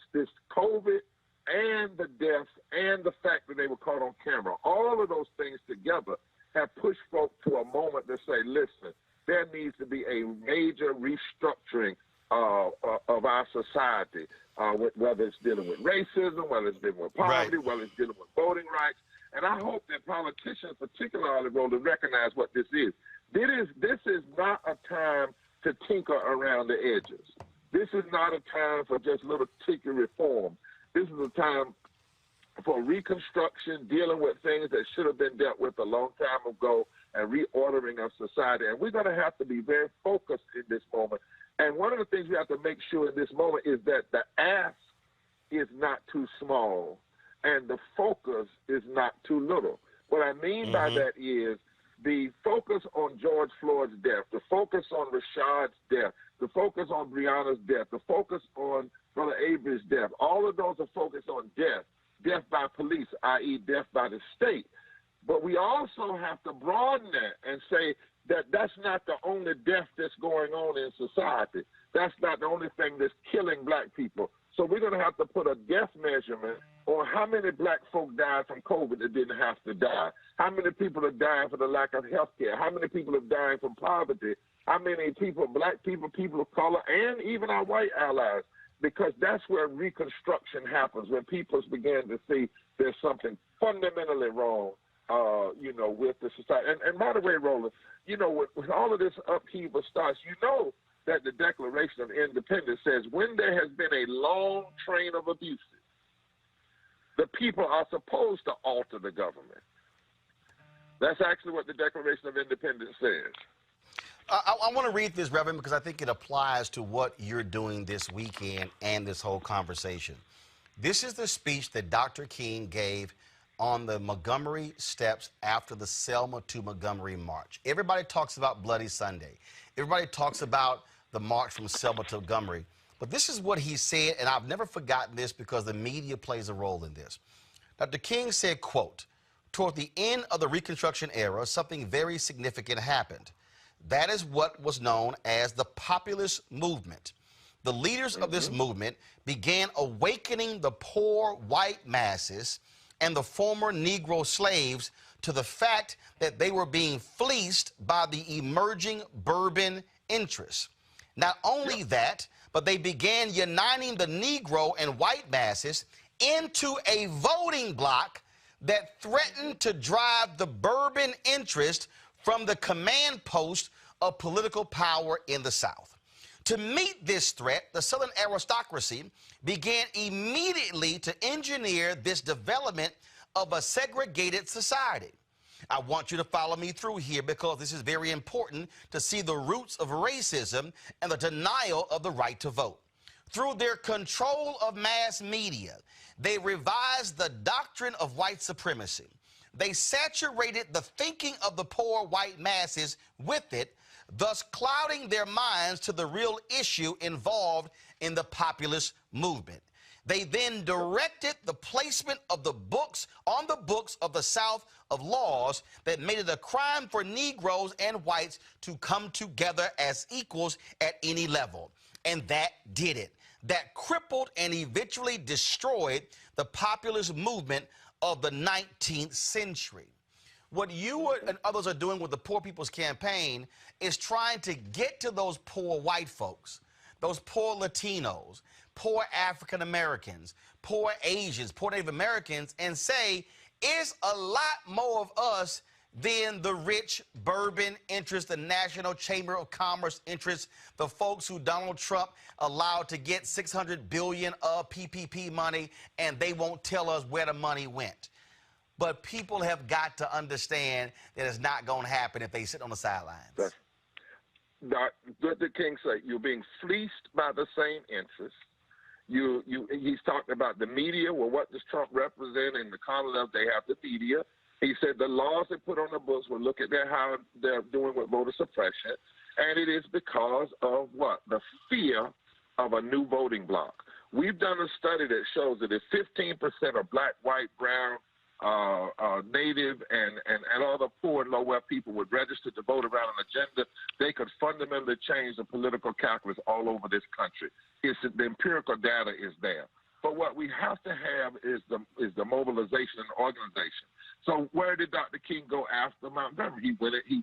COVID and the deaths and the fact that they were caught on camera. All of those things together have pushed folks to a moment to say, listen, there needs to be a major restructuring of our society, whether it's dealing with racism, whether it's dealing with poverty, whether it's dealing with voting rights. And I hope that politicians, particularly Roland, recognize what this is. This is not a time to tinker around the edges. This is not a time for just little tinker reform. This is a time for reconstruction, dealing with things that should have been dealt with a long time ago, and reordering of society. And we're going to have to be very focused in this moment. And one of the things we have to make sure in this moment is that the ask is not too small and the focus is not too little. What I mean by that is the focus on George Floyd's death, the focus on Rashad's death, the focus on Breonna's death, the focus on Brother Avery's death. All of those are focused on death, death by police, i.e. death by the state. But we also have to broaden that and say that that's not the only death that's going on in society. That's not the only thing that's killing black people. So we're going to have to put a death measurement on how many black folk died from COVID that didn't have to die, how many people are dying for the lack of health care, how many people are dying from poverty, how many people, black people, people of color, and even our white allies, because that's where reconstruction happens, when people begin to see there's something fundamentally wrong with the society. And by the way, Roland, when all of this upheaval starts, that the Declaration of Independence says when there has been a long train of abuses, the people are supposed to alter the government. That's actually what the Declaration of Independence says. I want to read this, Reverend, because I think it applies to what you're doing this weekend and this whole conversation. This is the speech that Dr. King gave on the Montgomery steps after the Selma to Montgomery march. Everybody talks about Bloody Sunday. Everybody talks about the march from Selma to Montgomery. But this is what he said, and I've never forgotten this because the media plays a role in this. Dr. King said, quote, "Toward the end of the Reconstruction era, something very significant happened. That is what was known as the populist movement. The leaders of this movement began awakening the poor white masses and the former Negro slaves to the fact that they were being fleeced by the emerging bourbon interests. Not only that, but they began uniting the Negro and white masses into a voting bloc that threatened to drive the bourbon interest from the command post of political power in the South. To meet this threat, the Southern aristocracy began immediately to engineer this development of a segregated society. I want you to follow me through here because this is very important to see the roots of racism and the denial of the right to vote. Through their control of mass media, they revised the doctrine of white supremacy. They saturated the thinking of the poor white masses with it, thus clouding their minds to the real issue involved in the populist movement. They then directed the placement of the books on the books of the South of laws that made it a crime for Negroes and whites to come together as equals at any level. And that did it. That crippled and eventually destroyed the populist movement of the 19th century. What you and others are doing with the Poor People's Campaign is trying to get to those poor white folks, those poor Latinos, poor African Americans, poor Asians, poor Native Americans, and say, it's a lot more of us than the rich bourbon interests, the National Chamber of Commerce interests, the folks who Donald Trump allowed to get $600 billion of PPP money, and they won't tell us where the money went. But people have got to understand that it's not going to happen if they sit on the sidelines. Dr. King said, you're being fleeced by the same interests. He's talking about the media. Well, what does Trump represent in the Commonwealth? They have the media. He said the laws they put on the books will look at how they're doing with voter suppression, and it is because of what? The fear of a new voting bloc. We've done a study that shows that if 15% of black, white, brown, Native, and other poor and low-wealth people would register to vote around an agenda, they could fundamentally change the political calculus all over this country. The empirical data is there. But what we have to have is the mobilization and organization. So where did Dr. King go after Montgomery? He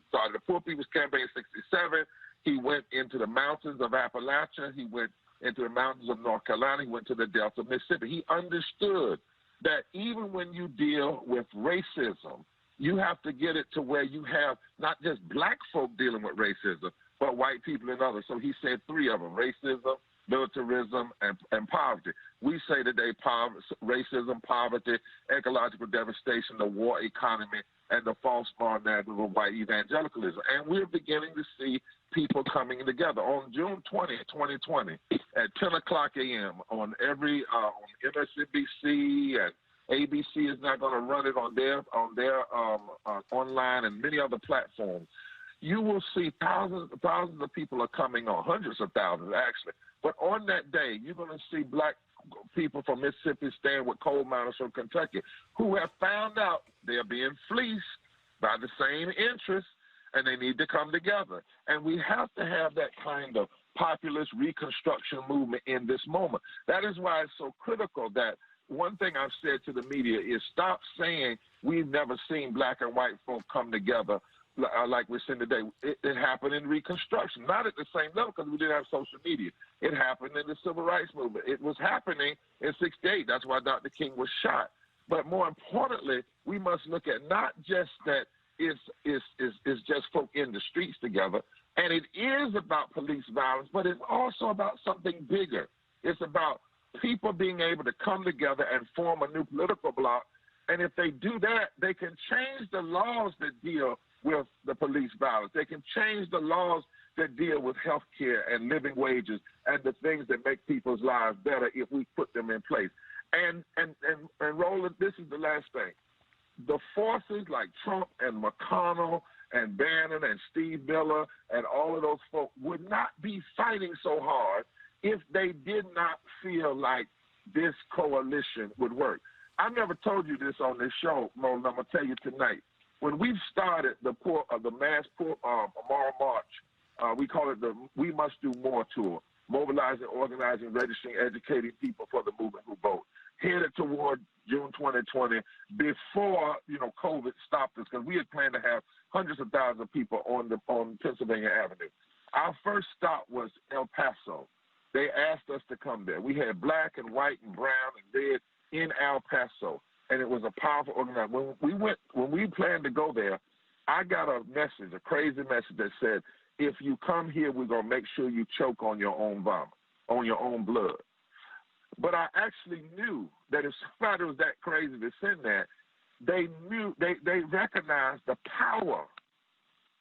started the Poor People's Campaign in '67. He went into the mountains of Appalachia. He went into the mountains of North Carolina. He went to the Delta of Mississippi. He understood that even when you deal with racism, you have to get it to where you have not just black folk dealing with racism, but white people and others. So he said three of them: racism, militarism, and poverty. We say today racism, poverty, ecological devastation, the war economy, and the false moral narrative of white evangelicalism. And we're beginning to see people coming together. On June 20, 2020, at 10 o'clock a.m. on every on MSNBC, and ABC is not going to run it on their online and many other platforms. You will see thousands of people are coming on, hundreds of thousands actually. But on that day, you're going to see black people from Mississippi stand with coal miners from Kentucky who have found out they're being fleeced by the same interests, and they need to come together. And we have to have that kind of populist reconstruction movement in this moment. That is why it's so critical that one thing I've said to the media is stop saying we've never seen black and white folk come together like we're seeing today. It happened in Reconstruction, not at the same level because we didn't have social media. It happened in the Civil Rights Movement. It was happening in '68. That's why Dr. King was shot. But more importantly, we must look at not just that it's just folk in the streets together, and it is about police violence, but it's also about something bigger. It's about people being able to come together and form a new political bloc, and if they do that, they can change the laws that deal with the police violence. They can change the laws that deal with health care and living wages and the things that make people's lives better if we put them in place. And Roland, this is the last thing. The forces like Trump and McConnell and Bannon and Steve Miller and all of those folks would not be fighting so hard if they did not feel like this coalition would work. I never told you this on this show, Roland. I'm going to tell you tonight. When we started the mass Moral March, we call it the We Must Do More Tour, mobilizing, organizing, registering, educating people for the movement who vote, headed toward June 2020 before, COVID stopped us, because we had planned to have hundreds of thousands of people on Pennsylvania Avenue. Our first stop was El Paso. They asked us to come there. We had black and white and brown and red in El Paso, and it was a powerful organization. When we planned to go there, I got a message, a crazy message that said, if you come here, we're going to make sure you choke on your own vomit, on your own blood. But I actually knew that if somebody was that crazy to send that, they recognized the power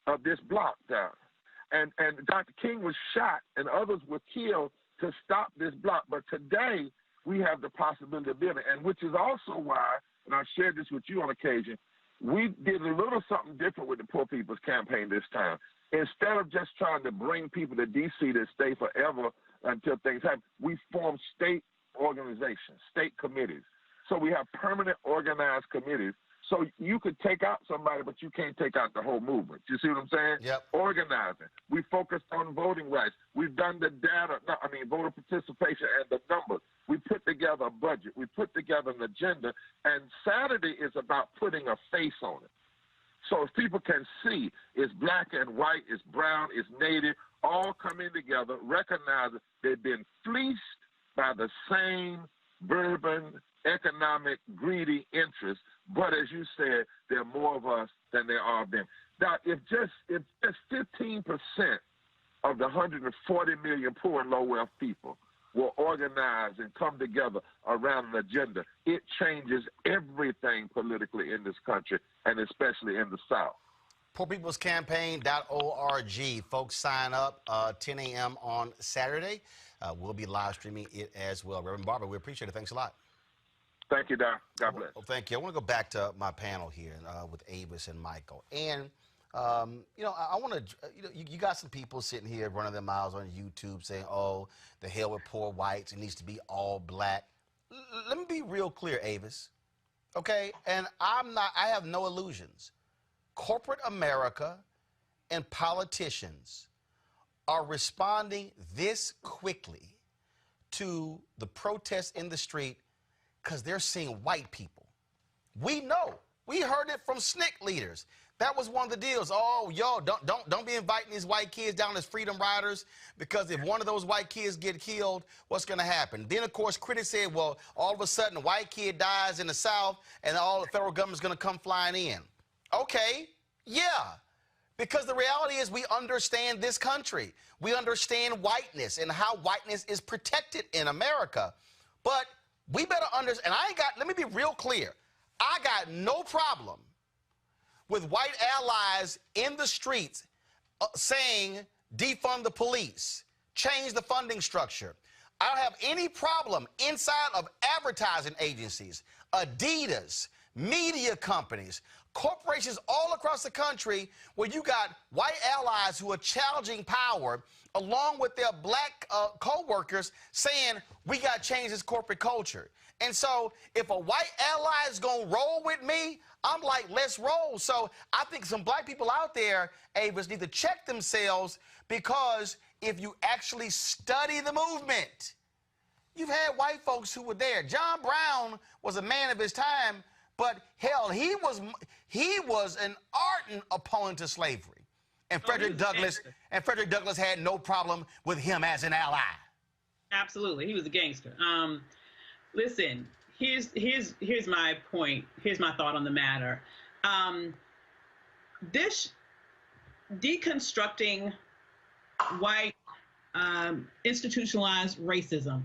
of this block down. And Dr. King was shot and others were killed to stop this block. But today we have the possibility of building, and which is also why, and I've shared this with you on occasion, we did a little something different with the Poor People's Campaign this time. Instead of just trying to bring people to D.C. to stay forever until things happen, we formed state organizations, state committees. So we have permanent organized committees. So you could take out somebody, but you can't take out the whole movement. You see what I'm saying? Yep. Organizing. We focused on voting rights. We've done the voter participation and the numbers. We put together a budget. We put together an agenda. And Saturday is about putting a face on it. So if people can see it's black and white, it's brown, it's native, all coming together, recognizing they've been fleeced by the same bourbon, economic, greedy interests. But as you said, there are more of us than there are of them. Now, if just 15% of the 140 million poor and low-wealth people will organize and come together around an agenda, it changes everything politically in this country, and especially in the South. PoorPeoplesCampaign.org. Folks, sign up 10 a.m. on Saturday. We'll be live streaming it as well. Reverend Barber, we appreciate it. Thanks a lot. Thank you, Don. God bless. Well, thank you. I want to go back to my panel here with Avis and Michael. And I want to, you got some people sitting here running their mouths on YouTube saying, oh, the hell with poor whites, it needs to be all black. Let me be real clear, Avis, okay? And I have no illusions. Corporate America and politicians are responding this quickly to the protests in the street because they're seeing white people. We know. We heard it from SNCC leaders. That was one of the deals. Oh, yo, don't be inviting these white kids down as freedom riders because if one of those white kids get killed, what's going to happen? Then, of course, critics said, well, all of a sudden, a white kid dies in the South and all the federal government's going to come flying in. Okay, yeah. Because the reality is we understand this country. We understand whiteness and how whiteness is protected in America. But we better understand, and let me be real clear. I got no problem with white allies in the streets saying defund the police, change the funding structure. I don't have any problem inside of advertising agencies, Adidas, media companies, corporations all across the country where you got white allies who are challenging power along with their black co-workers saying, we got to change this corporate culture. And so if a white ally is going to roll with me, I'm like, let's roll. So I think some black people out there, Avis, need to check themselves because if you actually study the movement, you've had white folks who were there. John Brown was a man of his time, but hell, he was an ardent opponent to slavery. And Frederick Douglass had no problem with him as an ally. Absolutely, he was a gangster. Listen, here's my point. Here's my thought on the matter. This deconstructing white institutionalized racism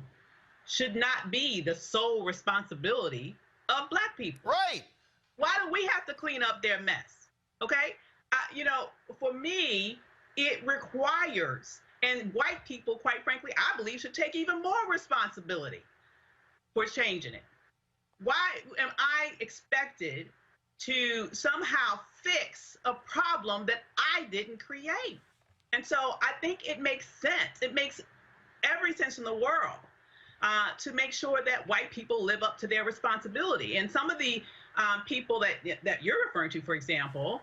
should not be the sole responsibility of black people. Right. Why do we have to clean up their mess? Okay? For me, it requires, and white people, quite frankly, I believe should take even more responsibility for changing it. Why am I expected to somehow fix a problem that I didn't create? And so I think it makes sense. It makes every sense in the world to make sure that white people live up to their responsibility. And some of the people that you're referring to, for example,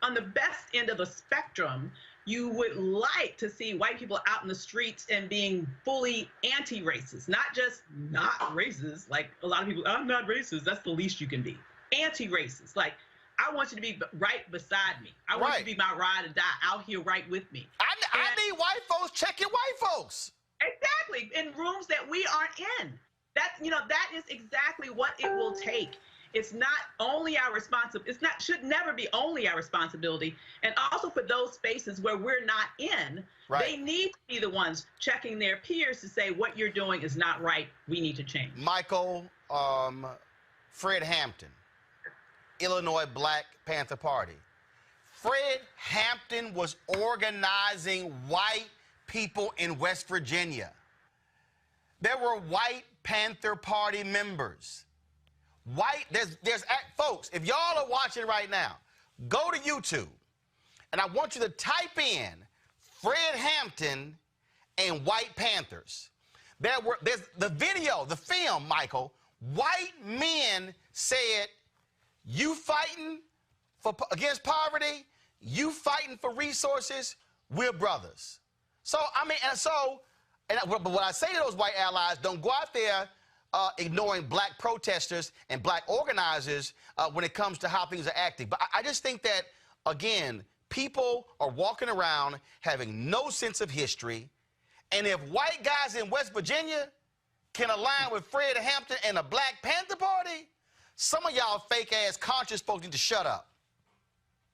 on the best end of the spectrum, you would like to see white people out in the streets and being fully anti-racist, not just not racist. Like a lot of people, I'm not racist. That's the least you can be. Anti-racist. Like, I want you to be right beside me. I want you to be my ride or die out here right with me. I need white folks checking white folks. Exactly. In rooms that we aren't in. That is exactly what it will take. It's not only our responsibility. Should never be only our responsibility. And also for those spaces where we're not in, they need to be the ones checking their peers to say what you're doing is not right. We need to change. Michael, Fred Hampton, Illinois Black Panther Party. Fred Hampton was organizing white people in West Virginia. There were white Panther Party members. Folks, if y'all are watching right now, go to YouTube, and I want you to type in Fred Hampton and White Panthers. There's the video, the film, Michael. White men said, you fighting against poverty, you fighting for resources, we're brothers. So, but what I say to those white allies, don't go out there ignoring black protesters and black organizers when it comes to how things are acting. But I just think that, again, people are walking around having no sense of history. And if white guys in West Virginia can align with Fred Hampton and the Black Panther Party, some of y'all fake-ass conscious folks need to shut up.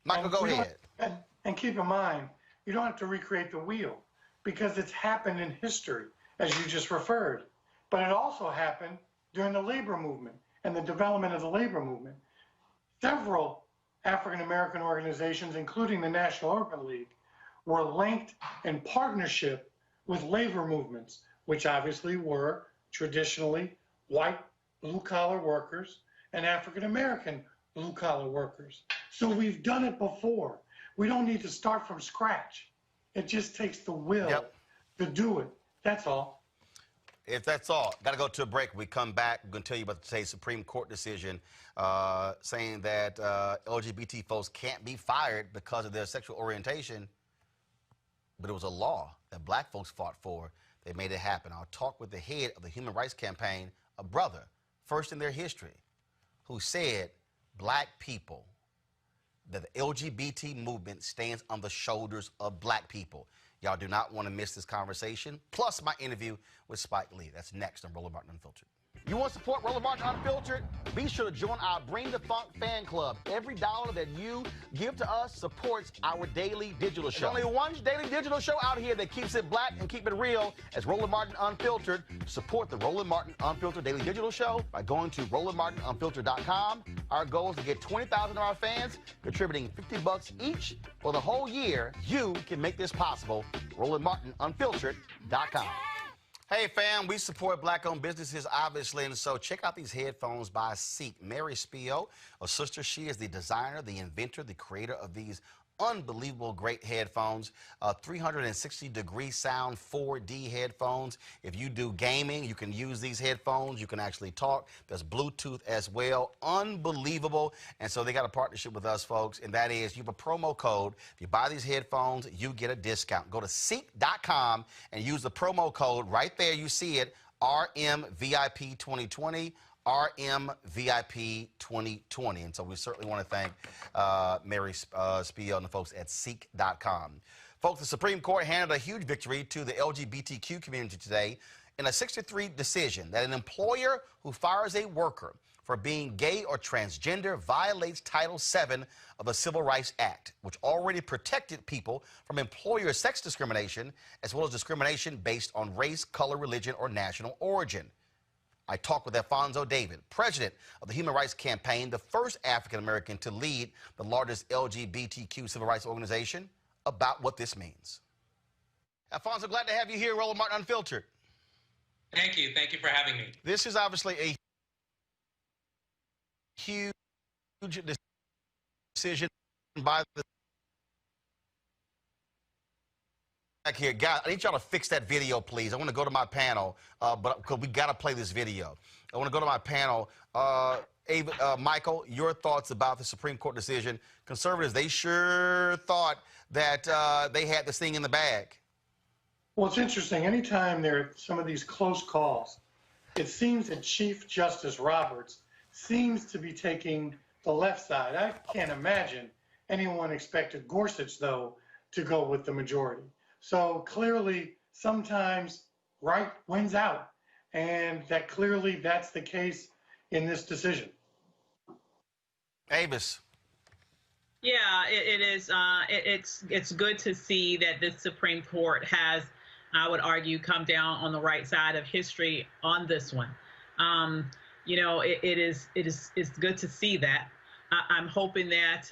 Michael, go ahead. And keep in mind, you don't have to recreate the wheel because it's happened in history, as you just referred. But it also happened during the labor movement and the development of the labor movement. Several African-American organizations, including the National Urban League, were linked in partnership with labor movements, which obviously were traditionally white blue-collar workers and African-American blue-collar workers. So we've done it before. We don't need to start from scratch. It just takes the will to do it. That's all. If that's all, got to go to a break. We come back, we're going to tell you about today's Supreme Court decision saying that LGBT folks can't be fired because of their sexual orientation. But it was a law that black folks fought for. They made it happen. I'll talk with the head of the Human Rights Campaign, a brother, first in their history, who said black people, that the LGBT movement stands on the shoulders of black people. Y'all do not want to miss this conversation, plus my interview with Spike Lee. That's next on Roland Martin Unfiltered. You want to support Roland Martin Unfiltered? Be sure to join our Bring the Funk fan club. Every dollar that you give to us supports our daily digital show. There's only one daily digital show out here that keeps it black and keep it real as Roland Martin Unfiltered. Support the Roland Martin Unfiltered daily digital show by going to RolandMartinUnfiltered.com. Our goal is to get 20,000 of our fans contributing $50 each for the whole year. You can make this possible. RolandMartinUnfiltered.com. Hey, fam, we support black-owned businesses, obviously, and so check out these headphones by Ceek. Mary Spio, a sister, she is the designer, the inventor, the creator of these unbelievable great headphones, 360-degree sound 4D headphones. If you do gaming, you can use these headphones. You can actually talk. There's Bluetooth as well. Unbelievable. And so they got a partnership with us, folks, and that is you have a promo code. If you buy these headphones, you get a discount. Go to Ceek.com and use the promo code. Right there, you see it, RMVIP2020. RMVIP 2020. And so we certainly want to thank Mary Spio and the folks at Ceek.com. Folks, the Supreme Court handed a huge victory to the LGBTQ community today in a 6-3 decision that an employer who fires a worker for being gay or transgender violates Title VII of the Civil Rights Act, which already protected people from employer sex discrimination as well as discrimination based on race, color, religion, or national origin. I talked with Alfonso David, president of the Human Rights Campaign, the first African-American to lead the largest LGBTQ civil rights organization, about what this means. Alfonso, glad to have you here, Roland Martin Unfiltered. Thank you. Thank you for having me. This is obviously a huge decision by the here. Guys, I need y'all to fix that video, please. I want to go to my panel, but because we got to play this video. I want to go to my panel. Michael, your thoughts about the Supreme Court decision. Conservatives, they sure thought that they had this thing in the bag. Well, it's interesting. Anytime there are some of these close calls, it seems that Chief Justice Roberts seems to be taking the left side. I can't imagine anyone expected Gorsuch, though, to go with the majority. So clearly, sometimes right wins out, and that clearly that's the case in this decision. Avis. Yeah, it is. It's good to see that this Supreme Court has, I would argue, come down on the right side of history on this one. You know, it's good to see that. I'm hoping that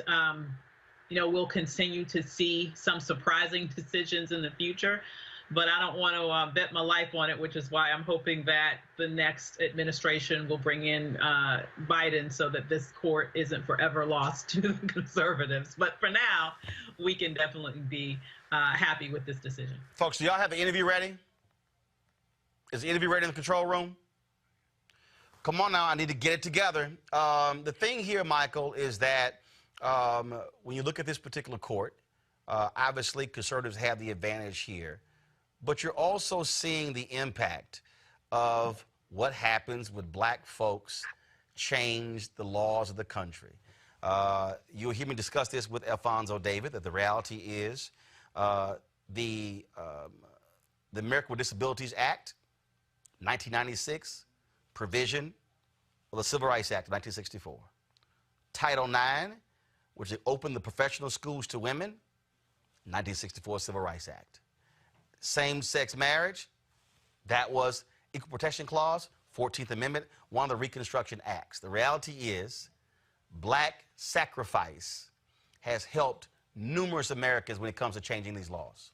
you know, we'll continue to see some surprising decisions in the future, but I don't want to bet my life on it, which is why I'm hoping that the next administration will bring in Biden so that this court isn't forever lost to the conservatives. But for now, we can definitely be happy with this decision. Folks, do y'all have the interview ready? Is the interview ready in the control room? Come on now, I need to get it together. The thing here, Michael, is that when you look at this particular court, obviously conservatives have the advantage here, but you're also seeing the impact of what happens when black folks change the laws of the country. You'll hear me discuss this with Alfonso David, that the reality is the American with Disabilities Act, 1996, provision of the Civil Rights Act of 1964. Title IX, which opened the professional schools to women, 1964 Civil Rights Act. Same-sex marriage, that was Equal Protection Clause, 14th Amendment, one of the Reconstruction Acts. The reality is black sacrifice has helped numerous Americans when it comes to changing these laws.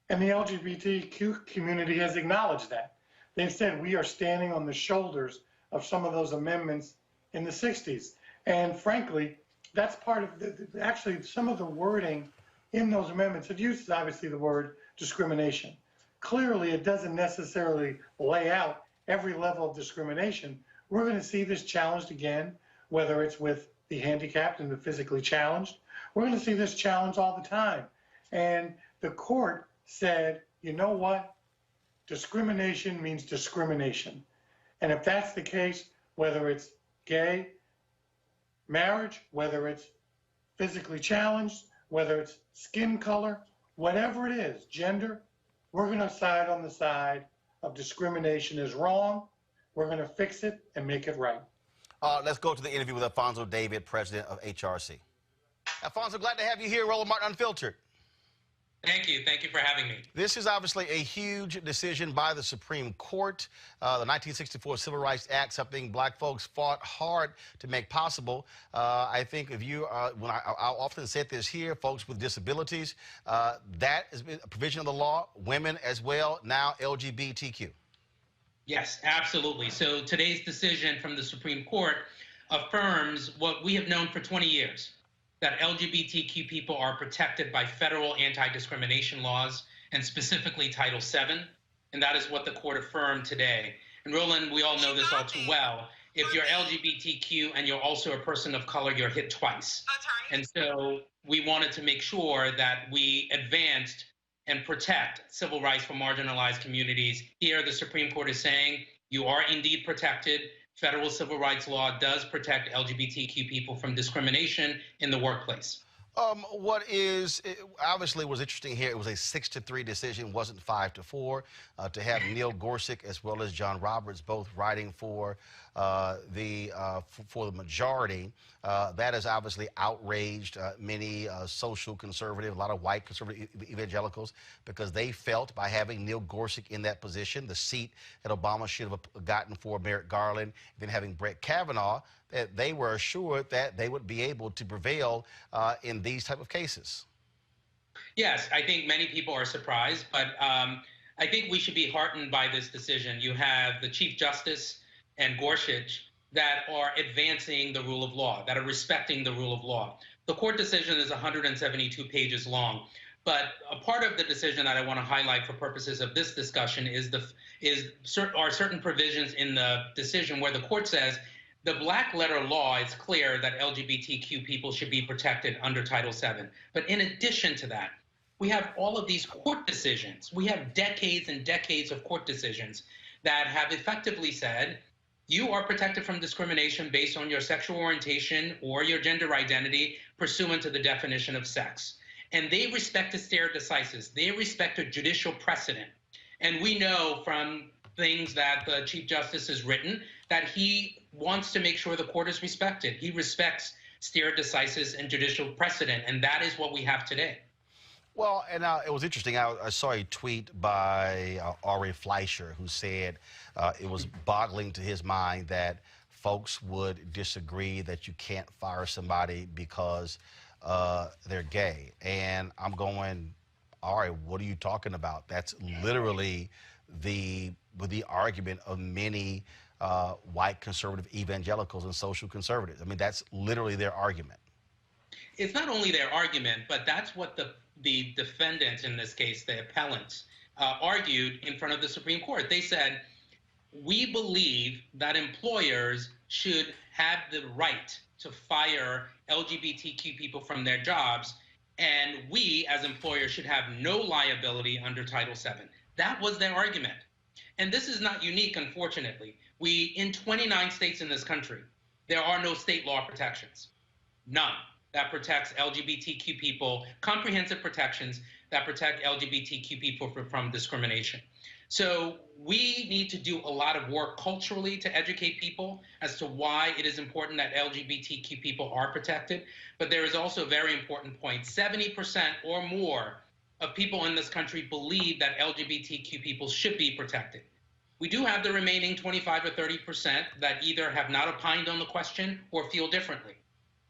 And the LGBTQ community has acknowledged that. They've said we are standing on the shoulders of some of those amendments in the 60s. And frankly, that's part of actually some of the wording in those amendments. It uses obviously the word discrimination. Clearly, it doesn't necessarily lay out every level of discrimination. We're going to see this challenged again, whether it's with the handicapped and the physically challenged. We're going to see this challenged all the time. And the court said, you know what? Discrimination means discrimination. And if that's the case, whether it's gay marriage, whether it's physically challenged, whether it's skin color, whatever it is, gender, we're going to side on the side of discrimination is wrong. We're going to fix it and make it right. Let's go to the interview with Alfonso David, president of HRC. Alfonso, glad to have you here, Roland Martin Unfiltered. Thank you. Thank you for having me. This is obviously a huge decision by the Supreme Court. The 1964 Civil Rights Act, something black folks fought hard to make possible. I think if you, when I often said this here, folks with disabilities, that is a provision of the law, women as well, now LGBTQ. Yes, absolutely. So today's decision from the Supreme Court affirms what we have known for 20 years, that LGBTQ people are protected by federal anti-discrimination laws, and specifically Title VII, and that is what the court affirmed today. And Roland, we all know this all too well. If you're LGBTQ and you're also a person of color, you're hit twice. And so we wanted to make sure that we advanced and protect civil rights for marginalized communities. Here, the Supreme Court is saying you are indeed protected. Federal civil rights law does protect LGBTQ people from discrimination in the workplace. What is obviously was interesting here, it was a 6-3 decision, wasn't 5-4. To have Neil Gorsuch as well as John Roberts both writing for the majority, that has obviously outraged many social conservative, a lot of white conservative evangelicals, because they felt by having Neil Gorsuch in that position, the seat that Obama should have gotten for Merrick Garland, then having Brett Kavanaugh, that they were assured that they would be able to prevail in these type of cases. Yes, I think many people are surprised, but I think we should be heartened by this decision. You have the Chief Justice and Gorsuch that are advancing the rule of law, that are respecting the rule of law. The court decision is 172 pages long, but a part of the decision that I want to highlight for purposes of this discussion are certain provisions in the decision where the court says the black letter law, it's clear that LGBTQ people should be protected under Title VII. But in addition to that, we have all of these court decisions. We have decades and decades of court decisions that have effectively said, you are protected from discrimination based on your sexual orientation or your gender identity pursuant to the definition of sex. And they respect the stare decisis. They respect a judicial precedent. And we know from things that the Chief Justice has written that he wants to make sure the court is respected. He respects stare decisis and judicial precedent, and that is what we have today. Well, and it was interesting. I saw a tweet by Ari Fleischer who said it was boggling to his mind that folks would disagree that you can't fire somebody because they're gay. And I'm going, all right, what are you talking about? That's literally the argument of many white conservative evangelicals and social conservatives. I mean, that's literally their argument. It's not only their argument, but that's what the defendants, in this case, the appellants, argued in front of the Supreme Court. They said, we believe that employers should have the right to fire LGBTQ people from their jobs, and we, as employers, should have no liability under Title VII. That was their argument. And this is not unique, unfortunately. In 29 states in this country, there are no state law protections. None. That protects LGBTQ people, comprehensive protections that protect LGBTQ people from discrimination. So we need to do a lot of work culturally to educate people as to why it is important that LGBTQ people are protected. But there is also a very important point. 70% or more of people in this country believe that LGBTQ people should be protected. We do have the remaining 25 or 30% that either have not opined on the question or feel differently.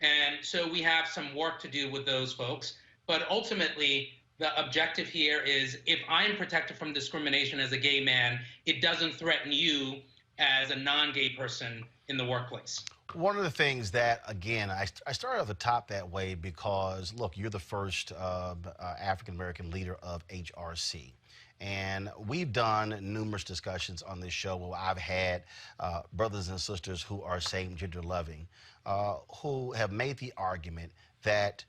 And so we have some work to do with those folks. But ultimately, the objective here is if I'm protected from discrimination as a gay man, it doesn't threaten you as a non-gay person in the workplace. One of the things that, again, I started at the top that way because, look, you're the first African-American leader of HRC. And we've done numerous discussions on this show where I've had brothers and sisters who are same-gender loving, who have made the argument that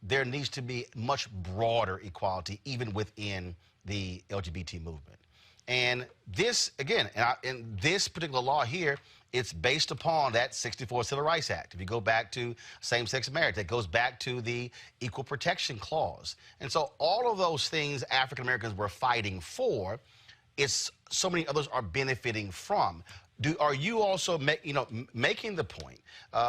there needs to be much broader equality even within the LGBT movement. And this, again, in this particular law here, it's based upon that 64 Civil Rights Act. If you go back to same-sex marriage, that goes back to the Equal Protection Clause. And so all of those things African Americans were fighting for, it's so many others are benefiting from. Are you also making the point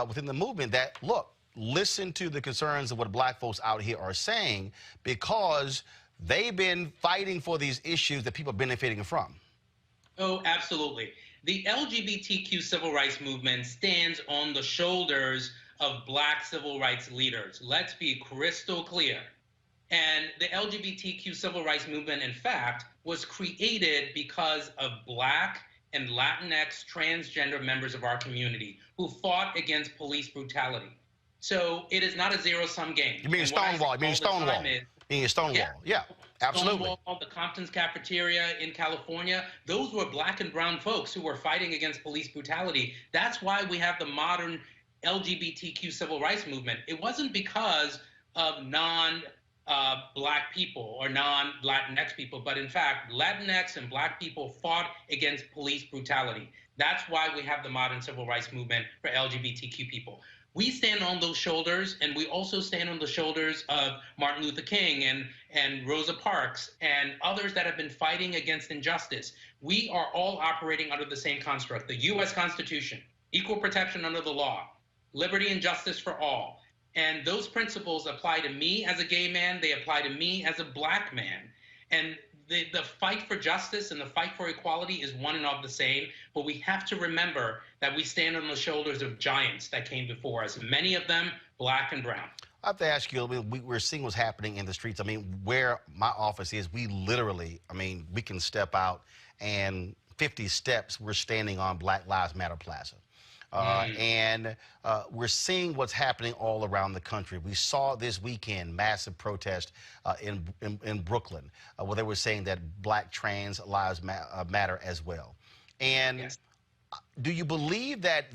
within the movement that, look, listen to the concerns of what black folks out here are saying, because they've been fighting for these issues that people are benefiting from? Oh, absolutely. The LGBTQ civil rights movement stands on the shoulders of black civil rights leaders. Let's be crystal clear. And the LGBTQ civil rights movement, in fact, was created because of black and Latinx transgender members of our community who fought against police brutality. So it is not a zero-sum game. You mean Stonewall? You mean Stonewall? Stonewall? Yeah, absolutely. Stonewall, the Compton's cafeteria in California, those were black and brown folks who were fighting against police brutality. That's why we have the modern LGBTQ civil rights movement. It wasn't because of non-black people or non-Latinx people, but in fact, Latinx and black people fought against police brutality. That's why we have the modern civil rights movement for LGBTQ people. We stand on those shoulders, and we also stand on the shoulders of Martin Luther King and Rosa Parks and others that have been fighting against injustice. We are all operating under the same construct, the U.S. Constitution, equal protection under the law, liberty and justice for all. And those principles apply to me as a gay man. They apply to me as a black man. And the fight for justice and the fight for equality is one and of the same, but we have to remember that we stand on the shoulders of giants that came before us, many of them black and brown. I have to ask you, we're seeing what's happening in the streets. I mean, where my office is, we literally, we can step out and 50 steps, we're standing on Black Lives Matter Plaza. And we're seeing what's happening all around the country. We saw this weekend massive protest in Brooklyn, where they were saying that black trans lives matter as well. And yes. Do you believe that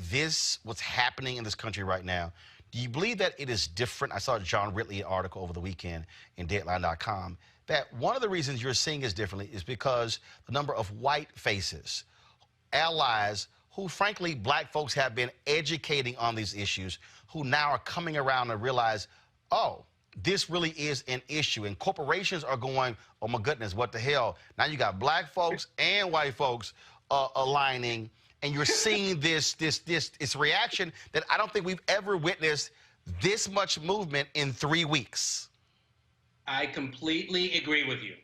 what's happening in this country right now, do you believe that it is different? I saw a John Ridley article over the weekend in Deadline.com that one of the reasons you're seeing it differently is because the number of white faces, allies, who, frankly, black folks have been educating on these issues, who now are coming around and realize, oh, this really is an issue. And corporations are going, oh, my goodness, what the hell? Now you got black folks and white folks aligning, and you're seeing this reaction that I don't think we've ever witnessed this much movement in 3 weeks. I completely agree with you.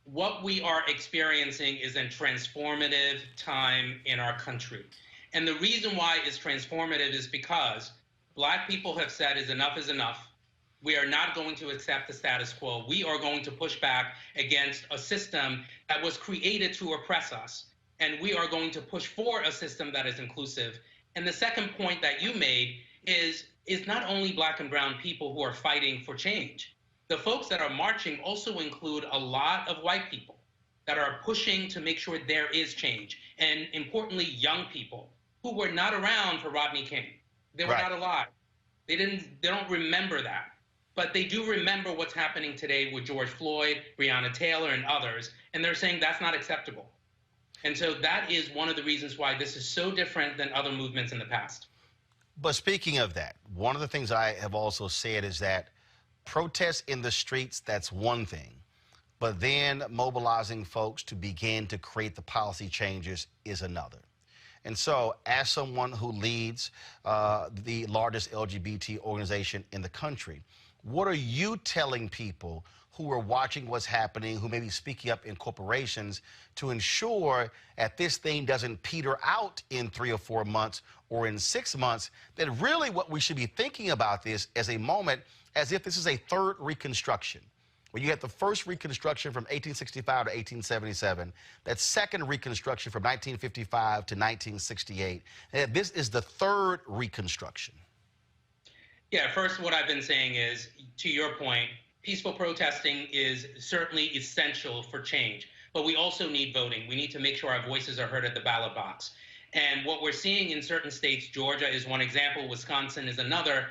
What we are experiencing is a transformative time in our country. And the reason why it's transformative is because black people have said is enough. We are not going to accept the status quo. We are going to push back against a system that was created to oppress us. And we are going to push for a system that is inclusive. And the second point that you made is not only black and brown people who are fighting for change. The folks that are marching also include a lot of white people that are pushing to make sure there is change. And importantly, young people who were not around for Rodney King. They were not alive. They don't remember that. But they do remember what's happening today with George Floyd, Breonna Taylor, and others. And they're saying that's not acceptable. And so that is one of the reasons why this is so different than other movements in the past. But speaking of that, one of the things I have also said is that protests in the streets, that's one thing. But then mobilizing folks to begin to create the policy changes is another. And so as someone who leads the largest LGBT organization in the country, what are you telling people who are watching what's happening, who may be speaking up in corporations to ensure that this thing doesn't peter out in 3 or 4 months or in 6 months, that really what we should be thinking about this as a moment as if this is a third Reconstruction, Well, you had the first Reconstruction from 1865 to 1877, that second Reconstruction from 1955 to 1968, and this is the third Reconstruction. Yeah, first, what I've been saying is, to your point, peaceful protesting is certainly essential for change, but we also need voting. We need to make sure our voices are heard at the ballot box. And what we're seeing in certain states, Georgia is one example, Wisconsin is another,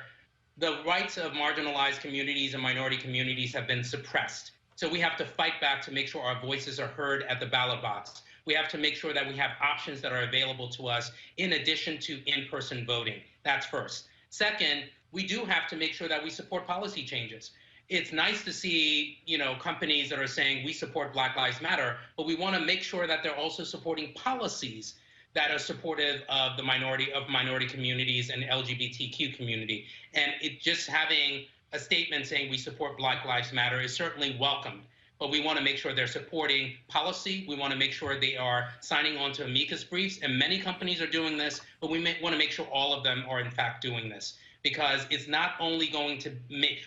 the rights of marginalized communities and minority communities have been suppressed. So we have to fight back to make sure our voices are heard at the ballot box. We have to make sure that we have options that are available to us in addition to in-person voting. That's first. Second, we do have to make sure that we support policy changes. It's nice to see, companies that are saying we support Black Lives Matter, but we want to make sure that they're also supporting policies that are supportive of the minority communities and LGBTQ community. And just having a statement saying we support Black Lives Matter is certainly welcomed, but we want to make sure they're supporting policy. We want to make sure they are signing on to amicus briefs, and many companies are doing this, but we want to make sure all of them are in fact doing this, because it's not only going to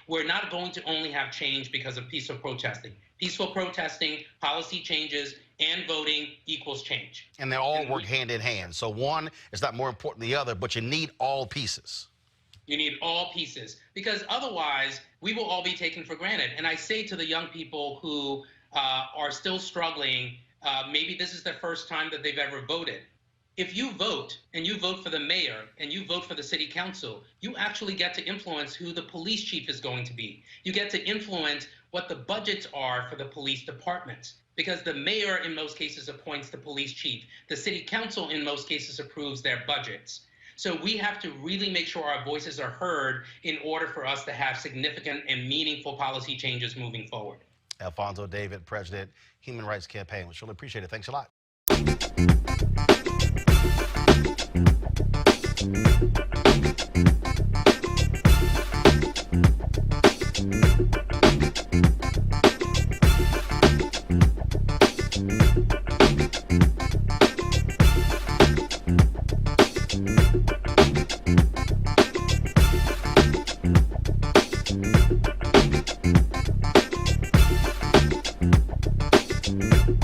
we're not going to only have change because of peaceful protesting. Peaceful protesting, policy changes, and voting equals change. And they all work hand in hand. So one is not more important than the other, but you need all pieces. You need all pieces, because otherwise we will all be taken for granted. And I say to the young people who are still struggling, maybe this is the first time that they've ever voted. If you vote, and you vote for the mayor, and you vote for the city council, you actually get to influence who the police chief is going to be. You get to influence what the budgets are for the police departments, because the mayor in most cases appoints the police chief. The city council in most cases approves their budgets. So we have to really make sure our voices are heard in order for us to have significant and meaningful policy changes moving forward. Alfonso David, President, Human Rights Campaign. We surely appreciate it. Thanks a lot.